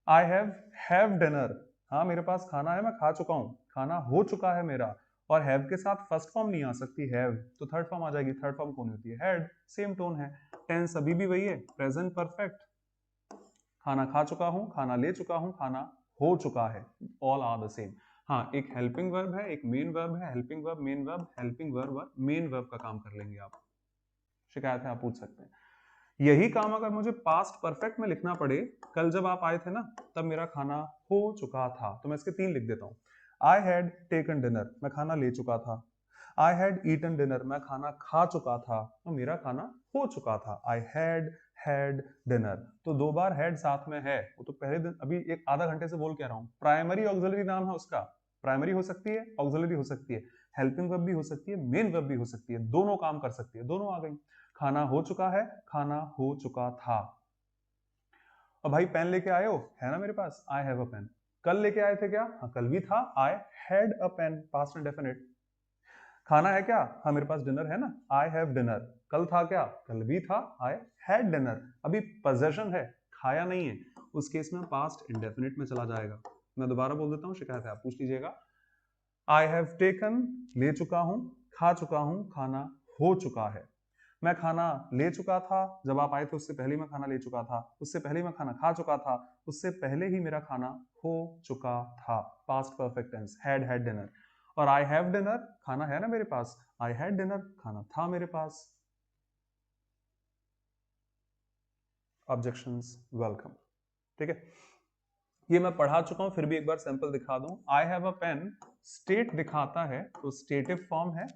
S1: I have dinner, हाँ मेरे पास खाना है, मैं खा चुका हूँ, खाना हो चुका है मेरा। और हैव के साथ फर्स्ट फॉर्म नहीं आ सकती, हैव तो थर्ड फॉर्म आ जाएगी, थर्ड फॉर्म कौन होती है, हैड, सेम टोन है। टेंस अभी भी वही है, प्रेजेंट परफेक्ट, खाना खा चुका हूँ, खाना ले चुका हूँ, खाना हो चुका है, ऑल आर द सेम। हाँ, एक हेल्पिंग वर्ब है, एक मेन वर्ब है, helping verb, main verb, helping verb, main verb का काम कर लेंगे आप। शिकायत है आप पूछ सकते हैं। यही काम अगर मुझे पास्ट परफेक्ट में लिखना पड़े, कल जब आप आए थे ना तब मेरा खाना हो चुका था, तो मैं इसके 3 लिख देता हूं। आई हैड टेकन डिनर, मैं खाना ले चुका था। आई हैड ईटन डिनर, मैं खाना खा चुका था, तो मेरा खाना हो चुका था। आई हैड डिनर, तो 2 बार हैड साथ में है, वो तो पहले दिन अभी एक आधा घंटे से बोल के रहा हूं। प्राइमरी ऑक्सिलरी नाम है उसका, प्राइमरी हो सकती है, ऑक्सिलरी हो सकती है, हेल्पिंग वर्ब भी हो सकती है, मेन वर्ब भी हो सकती है, दोनों काम कर सकती है, दोनों आ गई। खाना हो चुका है, खाना हो चुका था। और भाई पेन लेके आए हो, है ना मेरे पास, आई हैव अ पेन। कल लेके आए थे क्या? हाँ कल भी था, I had a pen, past indefinite. खाना है क्या? हाँ मेरे पास डिनर है ना, आई हैव डिनर। कल था क्या? कल भी था, आई हैड डिनर। अभी पोजेशन है, खाया नहीं है, उस केस में पास्ट इंडेफिनिट में चला जाएगा। मैं दोबारा बोल देता हूँ, शिकायत है आप पूछ लीजिएगा। आई हैव टेकन, ले चुका हूं, खा चुका हूं, खाना हो चुका है। मैं खाना ले चुका था, जब आप आए थे उससे पहले मैं खाना ले चुका था, उससे पहले मैं खाना खा चुका था, उससे पहले ही मेरा खाना हो चुका था। Past perfect tense, had dinner. और आई हैव डिनर, खाना है ना मेरे पास, आई हैड डिनर, खाना था मेरे पास। Objections welcome. ठीक है, ये मैं पढ़ा चुका हूं, फिर भी एक बार सैंपल दिखा दूं। I have a pen, state दिखाता है तो स्टेटिव फॉर्म है।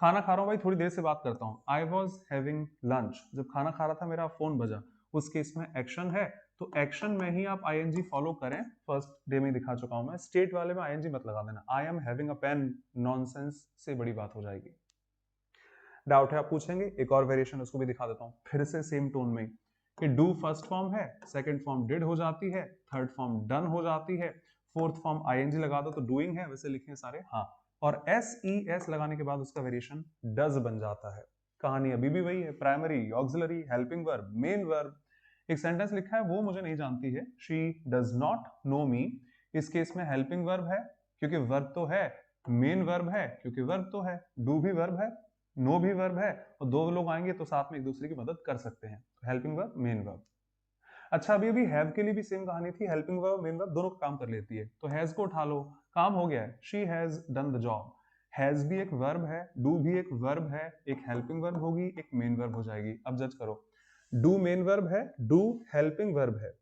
S1: खाना खा रहा हूं भाई, थोड़ी देर से बात करता हूं। आई वॉज हैविंग लंच, जब खाना खा रहा था मेरा फोन बजा, उस केस में एक्शन है, तो एक्शन में ही आप आईएनजी फॉलो करें। फर्स्ट डे में दिखा चुका हूं मैं, स्टेट वाले में आईएनजी मत लगा देना। I am having a pen nonsense से बड़ी बात हो जाएगी। डाउट है आप पूछेंगे, एक और वेरिएशन उसको भी दिखा देता हूं, फिर से सेम टोन में कि डू फर्स्ट फॉर्म है, सेकंड फॉर्म डिड हो जाती है, थर्ड फॉर्म डन हो जाती है, फोर्थ फॉर्म आईएनजी लगा दो तो डूइंग है, वैसे लिखे सारे हाँ, और एस लगाने के बाद उसका वेरिएशन डज बन जाता है। कहानी अभी भी वही है, primary, auxiliary, helping verb, main verb. एक सेंटेंस लिखा है वो मुझे नहीं जानती है, शी डज नॉट नो मी। इस केस में हेल्पिंग वर्ब है क्योंकि वर्ब तो है, मेन वर्ब है क्योंकि वर्ब तो है, डू भी वर्ब है, नो भी वर्ब है, और दो लोग आएंगे तो साथ में एक दूसरे की मदद कर सकते हैं। तो हेल्पिंग वर्ब, मेन वर्ब। अच्छा अभी अभी हैव के लिए भी सेम कहानी थी, हेल्पिंग वर्ब मेन वर्ब दोनों का काम कर लेती है, तो हैज को उठा लो, काम हो गया है, she has done the job. Has भी एक वर्ब है, डू भी एक वर्ब है, एक हेल्पिंग वर्ब होगी, एक मेन वर्ब हो जाएगी। अब जज करो, डू मेन वर्ब है, डू हेल्पिंग वर्ब है,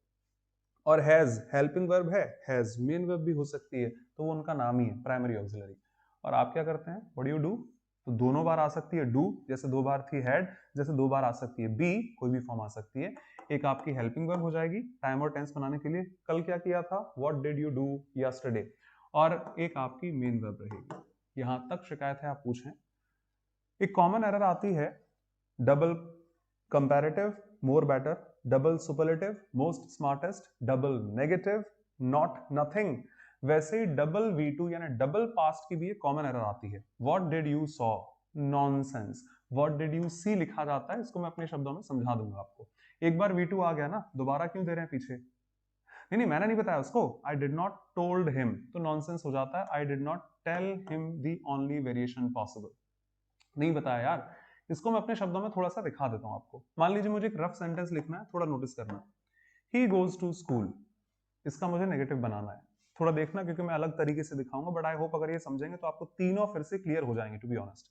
S1: और हैज हेल्पिंग वर्ब है, हैज मेन वर्ब भी हो सकती है, तो वो उनका नाम ही है प्राइमरी ऑक्सिलरी। और आप क्या करते हैं, व्हाट डू यू डू? तो दोनों बार आ सकती है डू, जैसे दो बार थी हैड, जैसे दो बार आ सकती है बी, कोई भी फॉर्म आ सकती है। एक आपकी हेल्पिंग वर्ब हो जाएगी टाइम और टेंस बनाने के लिए, कल क्या किया था, what did you do yesterday, और एक आपकी मेन वर्ब रहेगी। यहां तक शिकायत है आप पूछें। एक कॉमन एरर आती है, double comparative, more better, double superlative, most smartest, double negative, not nothing. वैसे ही डबल V2 यानी डबल पास्ट की भी एक कॉमन एरर आती है, what did you saw, nonsense. What did you see लिखा जाता है, इसको मैं अपने शब्दों में समझा दूंगा आपको। एक बार V2 आ गया ना, दोबारा क्यों दे रहे हैं पीछे? नहीं नहीं मैंने नहीं बताया उसको, I did not told him, तो नॉनसेंस हो जाता है, I did not tell him the only variation possible. नहीं बताया यार, इसको मैं अपने शब्दों में थोड़ा सा दिखा देता हूं आपको। मान लीजिए मुझे एक रफ सेंटेंस लिखना है, थोड़ा नोटिस करना। ही गोज टू स्कूल, इसका मुझे नेगेटिव बनाना है, थोड़ा देखना क्योंकि मैं अलग तरीके से दिखाऊंगा, बट आई होप अगर ये समझेंगे तो आपको तीनों फिर से क्लियर हो जाएंगे। टू बी ऑनेस्ट,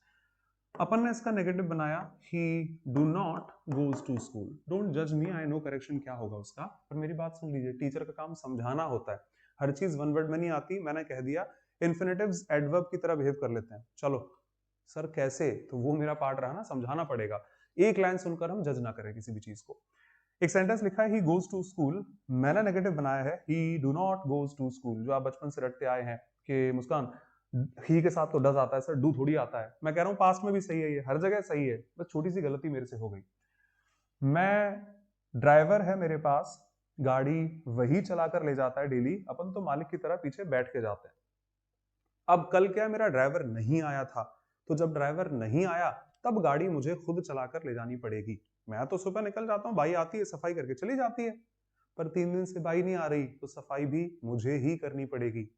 S1: अपन ने इसका नेगेटिव बनाया, he do not goes to school. Don't जज मी, आई नो करेक्शन क्या होगा उसका, पर मेरी बात सुन लीजिए, टीचर का काम समझाना होता है, हर चीज वन वर्ड में नहीं आती। मैंने कह दिया इन्फिनेटिव्स एडवर्ब की तरह बिहेव कर लेते हैं, चलो सर कैसे, तो वो मेरा पार्ट रहा ना, समझाना पड़ेगा। एक लाइन सुनकर हम जज ना करें किसी भी चीज को। एक सेंटेंस लिखा है, ही गोज टू स्कूल, मैंने नेगेटिव बनाया है, he do not goes to school. जो आप बचपन से रटते आए हैं कि मुस्कान ही के साथ तो डज आता है सर, डू थोड़ी आता है। मैं कह रहा हूं पास्ट में भी सही है, ये हर जगह सही है, बस छोटी सी गलती मेरे से हो गई। मैं, ड्राइवर है मेरे पास, गाड़ी वही चलाकर ले जाता है डेली, अपन तो मालिक की तरह पीछे बैठ के जाते हैं। अब कल क्या, मेरा ड्राइवर नहीं आया था, तो जब ड्राइवर नहीं आया तब गाड़ी मुझे खुद चलाकर ले जानी पड़ेगी। मैं तो सुबह निकल जाता हूँ, बाई आती है सफाई करके चली जाती है, पर 3 दिन से बाई नहीं आ रही तो सफाई भी मुझे ही करनी पड़ेगी।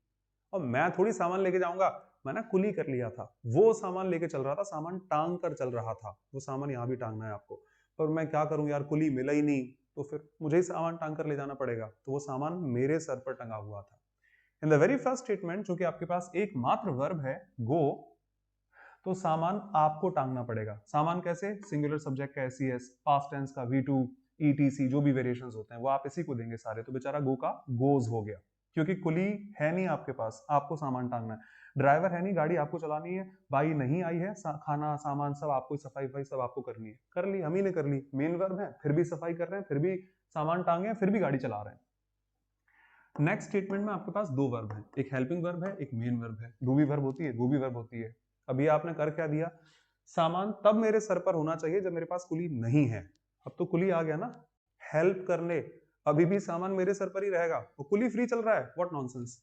S1: और मैं थोड़ी सामान लेके जाऊंगा, मैंने कुली कर लिया था, वो सामान लेके चल रहा था, सामान टांग कर चल रहा था, वो सामान यहाँ भी टांगना है आपको, पर मैं क्या करूं यार, कुली मिला ही नहीं, तो फिर मुझे ही सामान टांग कर ले जाना पड़ेगा, तो वो सामान मेरे सर पर टंगा हुआ था। In the very first statement, जो कि आपके पास एकमात्र वर्ब है गो, तो सामान आपको टांगना पड़ेगा। सामान कैसे, सिंगुलर सब्जेक्ट का एस, पास्ट टेंस का V2, ETC, जो भी वेरिएशंस होते हैं वो आप इसी को देंगे सारे, तो बेचारा गो का गोज हो गया, क्योंकि कुली है नहीं आपके पास, आपको सामान टांगना है। ड्राइवर है नहीं, गाड़ी आपको चलानी है, बाई नहीं आई है, खाना सामान सब आपको, सफाई वफाई सब आपको करनी है, कर ली, हम ही ने कर ली, मेन वर्ब है, फिर भी सफाई कर रहे हैं, फिर भी सामान टांगे, फिर भी गाड़ी चला रहे हैं। नेक्स्ट स्टेटमेंट में आपके पास दो वर्ब है, एक हेल्पिंग वर्ब है, एक मेन वर्ब है। डू भी वर्ब होती है, गो भी वर्ब होती है। अभी आपने कर क्या दिया, सामान तब मेरे सर पर होना चाहिए जब मेरे पास कुली नहीं है, अब तो कुली आ गया ना, हेल्प करने, अभी भी सामान मेरे सर पर ही रहेगा, वो कुली फ्री चल रहा है, व्हाट नॉनसेंस।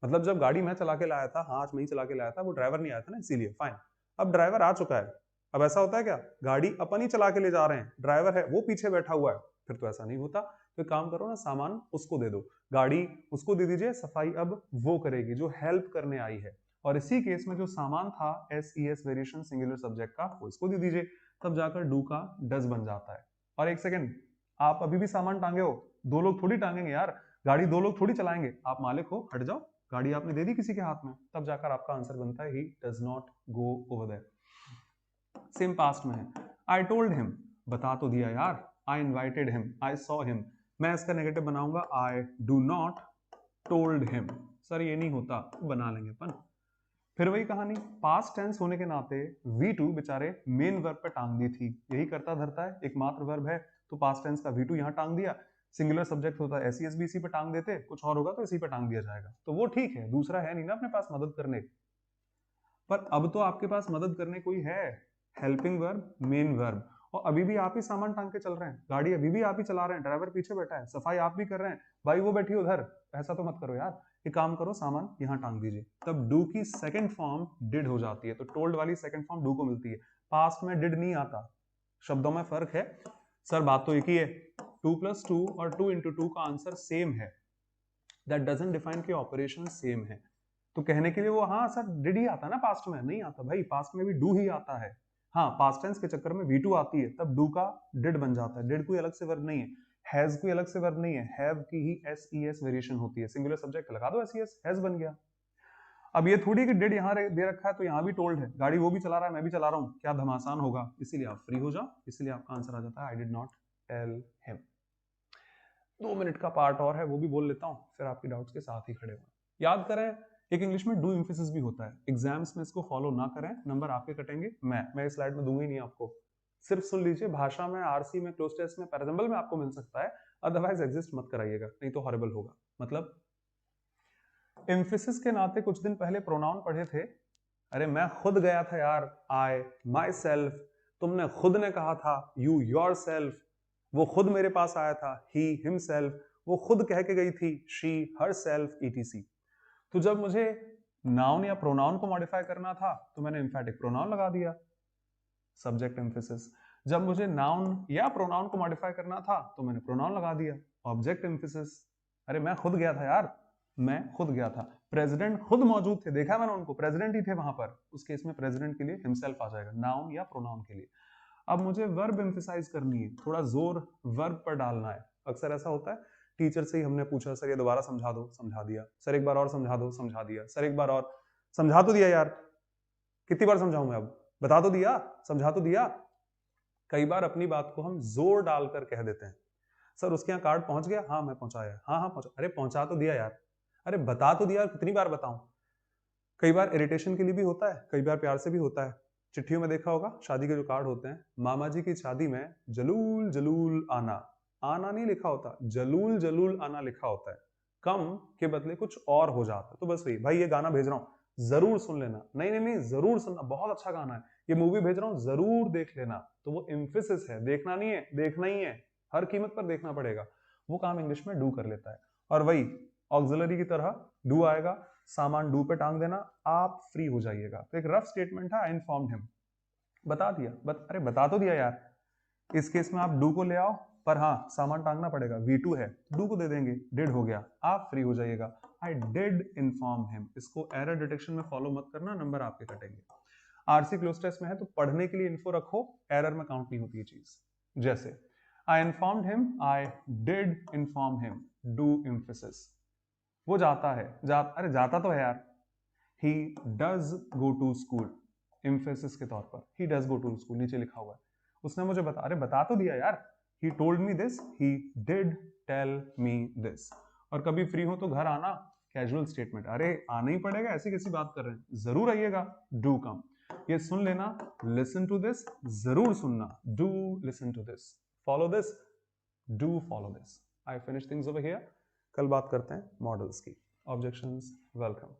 S1: मतलब जब गाड़ी मैं चला के लाया था, हाँ आज मैं ही चला के लाया था, वो ड्राइवर नहीं आया था ना इसीलिए, फाइन। अब ड्राइवर आ चुका है, अब ऐसा होता है क्या, गाड़ी अपन ही चला के ले जा रहे हैं, ड्राइवर है वो पीछे बैठा हुआ है, फिर तो ऐसा नहीं होता। तो काम करो ना, सामान उसको दे दो, गाड़ी उसको दे दीजिए, सफाई अब वो करेगी जो हेल्प करने आई है। और इसी केस में जो सामान था SES वेरिएशन सिंगुलर सब्जेक्ट का, वो इसको दे दीजिए, तब जाकर डू का डज बन जाता है। और एक सेकेंड, आप अभी भी सामान टांगे हो, दो लोग थोड़ी टांगेंगे यार, गाड़ी दो लोग थोड़ी चलाएंगे, आप मालिक हो, हट जाओ, गाड़ी आपने दे दी किसी के हाथ में, तब जाकर आपका आंसर बनता है he does not go over there. Same past में है, आई टोल्ड हिम, बता तो दिया यार, I invited him, I saw him, मैं इसका नेगेटिव बनाऊंगा I do not told him. Sir ये नहीं होता, बना लेंगे अपन। फिर वही कहानी, पास्ट टेंस होने के नाते V2 बेचारे मेन वर्ब पे टांग दी थी, यही करता धरता है, एकमात्र वर्ब है, तो पास्ट टेंस का V2 यहाँ टांग दिया, सिंगुलर सब्जेक्ट होता है SES भी इसी पे टांग देते, कुछ और होगा तो इसी पे टांग दिया जाएगा, तो वो ठीक है, दूसरा है नहीं ना अपने पास मदद करने। पर अब तो आपके पास मदद करने कोई है, हेल्पिंग वर्ब, मेन वर्ब, और अभी भी आप ही सामान टांग के चल रहे हैं, गाड़ी अभी भी आप ही चला रहे हैं, ड्राइवर पीछे बैठा है, सफाई आप भी कर रहे हैं, भाई वो बैठी उधर, ऐसा तो मत करो यार, एक काम करो, सामान यहाँ टांग दीजिए, तब डू की सेकंड फॉर्म डिड हो जाती है, तो टोल्ड वाली सेकंड फॉर्म डू को मिलती है, पास्ट में डिड नहीं आता, शब्दों में फर्क है। सर बात तो एक ही है, 2 + 2 और 2 × 2 का आंसर सेम है, दैट डजंट डिफाइन कि ऑपरेशन सेम है, तो कहने के लिए वो हाँ सर डिड ही आता है ना, पास्ट में नहीं आता भाई, पास्ट में भी डू ही आता है, हाँ पास्ट टेंस के चक्कर में V2 आती है, तब डू का डिड बन जाता है, डिड कोई अलग से वर्ब नहीं है, हैज कोई अलग से वर्ब नहीं है, हैव की ही SES वेरिएशन होती है, सिंगुलर सब्जेक्ट लगा दो SES, हैज बन गया। अब ये थोड़ी कि डिड यहाँ दे रखा है तो यहाँ भी टोल्ड है, गाड़ी वो भी चला रहा है मैं भी चला रहा हूँ, क्या धमासान होगा, इसीलिए आप फ्री हो जाओ, इसीलिए आपका आंसर आ जाता है I did not tell him. 2 minute का पार्ट और है, वो भी बोल लेता हूँ, फिर आपके डाउट्स के साथ ही खड़े हो। याद करें, एक इंग्लिश में डू एम्फेसिस भी होता है, एग्जाम्स में इसको फॉलो ना करें, नंबर आपके कटेंगे, मैं इस स्लाइड में दूंगा ही नहीं आपको, सिर्फ सुन लीजिए, भाषा में, आरसी में, क्लोज टेस्ट में, पैराजम्बल में आपको मिल सकता है, अदरवाइज एग्जिस्ट मत कराइएगा, नहीं तो हॉरिबल होगा। मतलब एम्फेसिस के नाते कुछ दिन पहले प्रोनाउन पढ़े थे, अरे मैं खुद गया था यार, आई, माई सेल्फ, तुमने खुद ने कहा था, यू योर सेल्फ, वो खुद मेरे पास आया था, ही हिमसेल्फ, वो खुद कह के गई थी, शी हर सेल्फ ETC। तो जब मुझे नाउन या प्रोनाउन को मॉडिफाई करना था तो मैंने एम्फेटिक प्रोनाउन लगा दिया, सब्जेक्ट एम्फेसिस। जब मुझे नाउन या प्रोनाउन को मॉडिफाई करना था तो मैंने प्रोनाउन लगा दिया, ऑब्जेक्ट एम्फेसिस। अरे मैं खुद गया था यार, मैं खुद गया था, प्रेसिडेंट खुद मौजूद थे, देखा मैंने उनको, प्रेसिडेंट ही थे वहां पर, उस केस में प्रेसिडेंट के लिए हिमसेल्फ आ जाएगा, नाउन या प्रोनाउन के लिए। अब मुझे वर्ब एम्फेसाइज करनी है, थोड़ा जोर वर्ब पर डालना है, अक्सर ऐसा होता है, टीचर से ही हमने पूछा सर ये दोबारा समझा दो, समझा दिया, सर एक बार और समझा दो, समझा दिया, सर एक बार और समझा तो दिया यार, कितनी बार समझाऊं मैं, अब बता तो दिया, समझा तो दिया। कई बार अपनी बात को हम जोर डालकर कह देते हैं, सर उसके यहाँ कार्ड पहुंच गया, हाँ मैं पहुंचाया, हाँ हाँ पहुंचा, अरे पहुंचा तो दिया यार, अरे बता तो दिया, कितनी बार बताऊं। कई बार इरिटेशन के लिए भी होता है, कई बार प्यार से भी होता है, चिट्ठियों में देखा होगा, शादी के जो कार्ड होते हैं, मामा जी की शादी में जलूल जलूल आना, आना नहीं लिखा होता, जलूल जलूल आना लिखा होता है, कम के बदले कुछ और हो जाता है, तो बस वही, भाई ये गाना भेज रहा हूँ जरूर सुन लेना, नहीं नहीं नहीं जरूर सुनना, बहुत अच्छा गाना है, ये मूवी भेज रहा हूँ जरूर देख लेना, तो वो एम्फेसिस है, देखना नहीं है, देखना ही है, हर कीमत पर देखना पड़ेगा, वो काम इंग्लिश में डू कर लेता है। और वही ऑक्सिलरी की तरह डू आएगा, सामान डू पे टांग देना, आप फ्री हो जाइएगा। तो एक रफ स्टेटमेंट है, आई इन्फॉर्म्ड हिम, बता दिया, अरे बता तो दिया यार, इस केस में आप डू को ले आओ, पर हाँ सामान टांगना पड़ेगा, V2 है, डू को दे देंगे, डिड हो गया, आप फ्री हो जाइएगा, आई डिड इन्फॉर्म हिम। इसको एरर डिटेक्शन में फॉलो मत करना, नंबर आपके कटेंगे। आरसी क्लोज टेस्ट में है तो पढ़ने के लिए इन्फो रखो, एरर में काउंट नहीं होती है चीज। जैसे I informed him, I did inform him, do emphasis, वो जाता है, अरे जाता तो है यार, he does go to school, emphasis के तौर पर he does go to school नीचे लिखा हुआ है, उसने मुझे अरे बता तो दिया यार, he told me this, he did tell me this। और कभी फ्री हो तो घर आना, कैजुअल स्टेटमेंट, अरे आना ही पड़ेगा, ऐसी कैसी बात कर रहे हैं, जरूर आइएगा, डू कम, ये सुन लेना, लिसन टू दिस, जरूर सुनना, do listen to this, follow this, do follow this. I finish things over here, कल बात करते हैं मॉडल्स की। Objections welcome.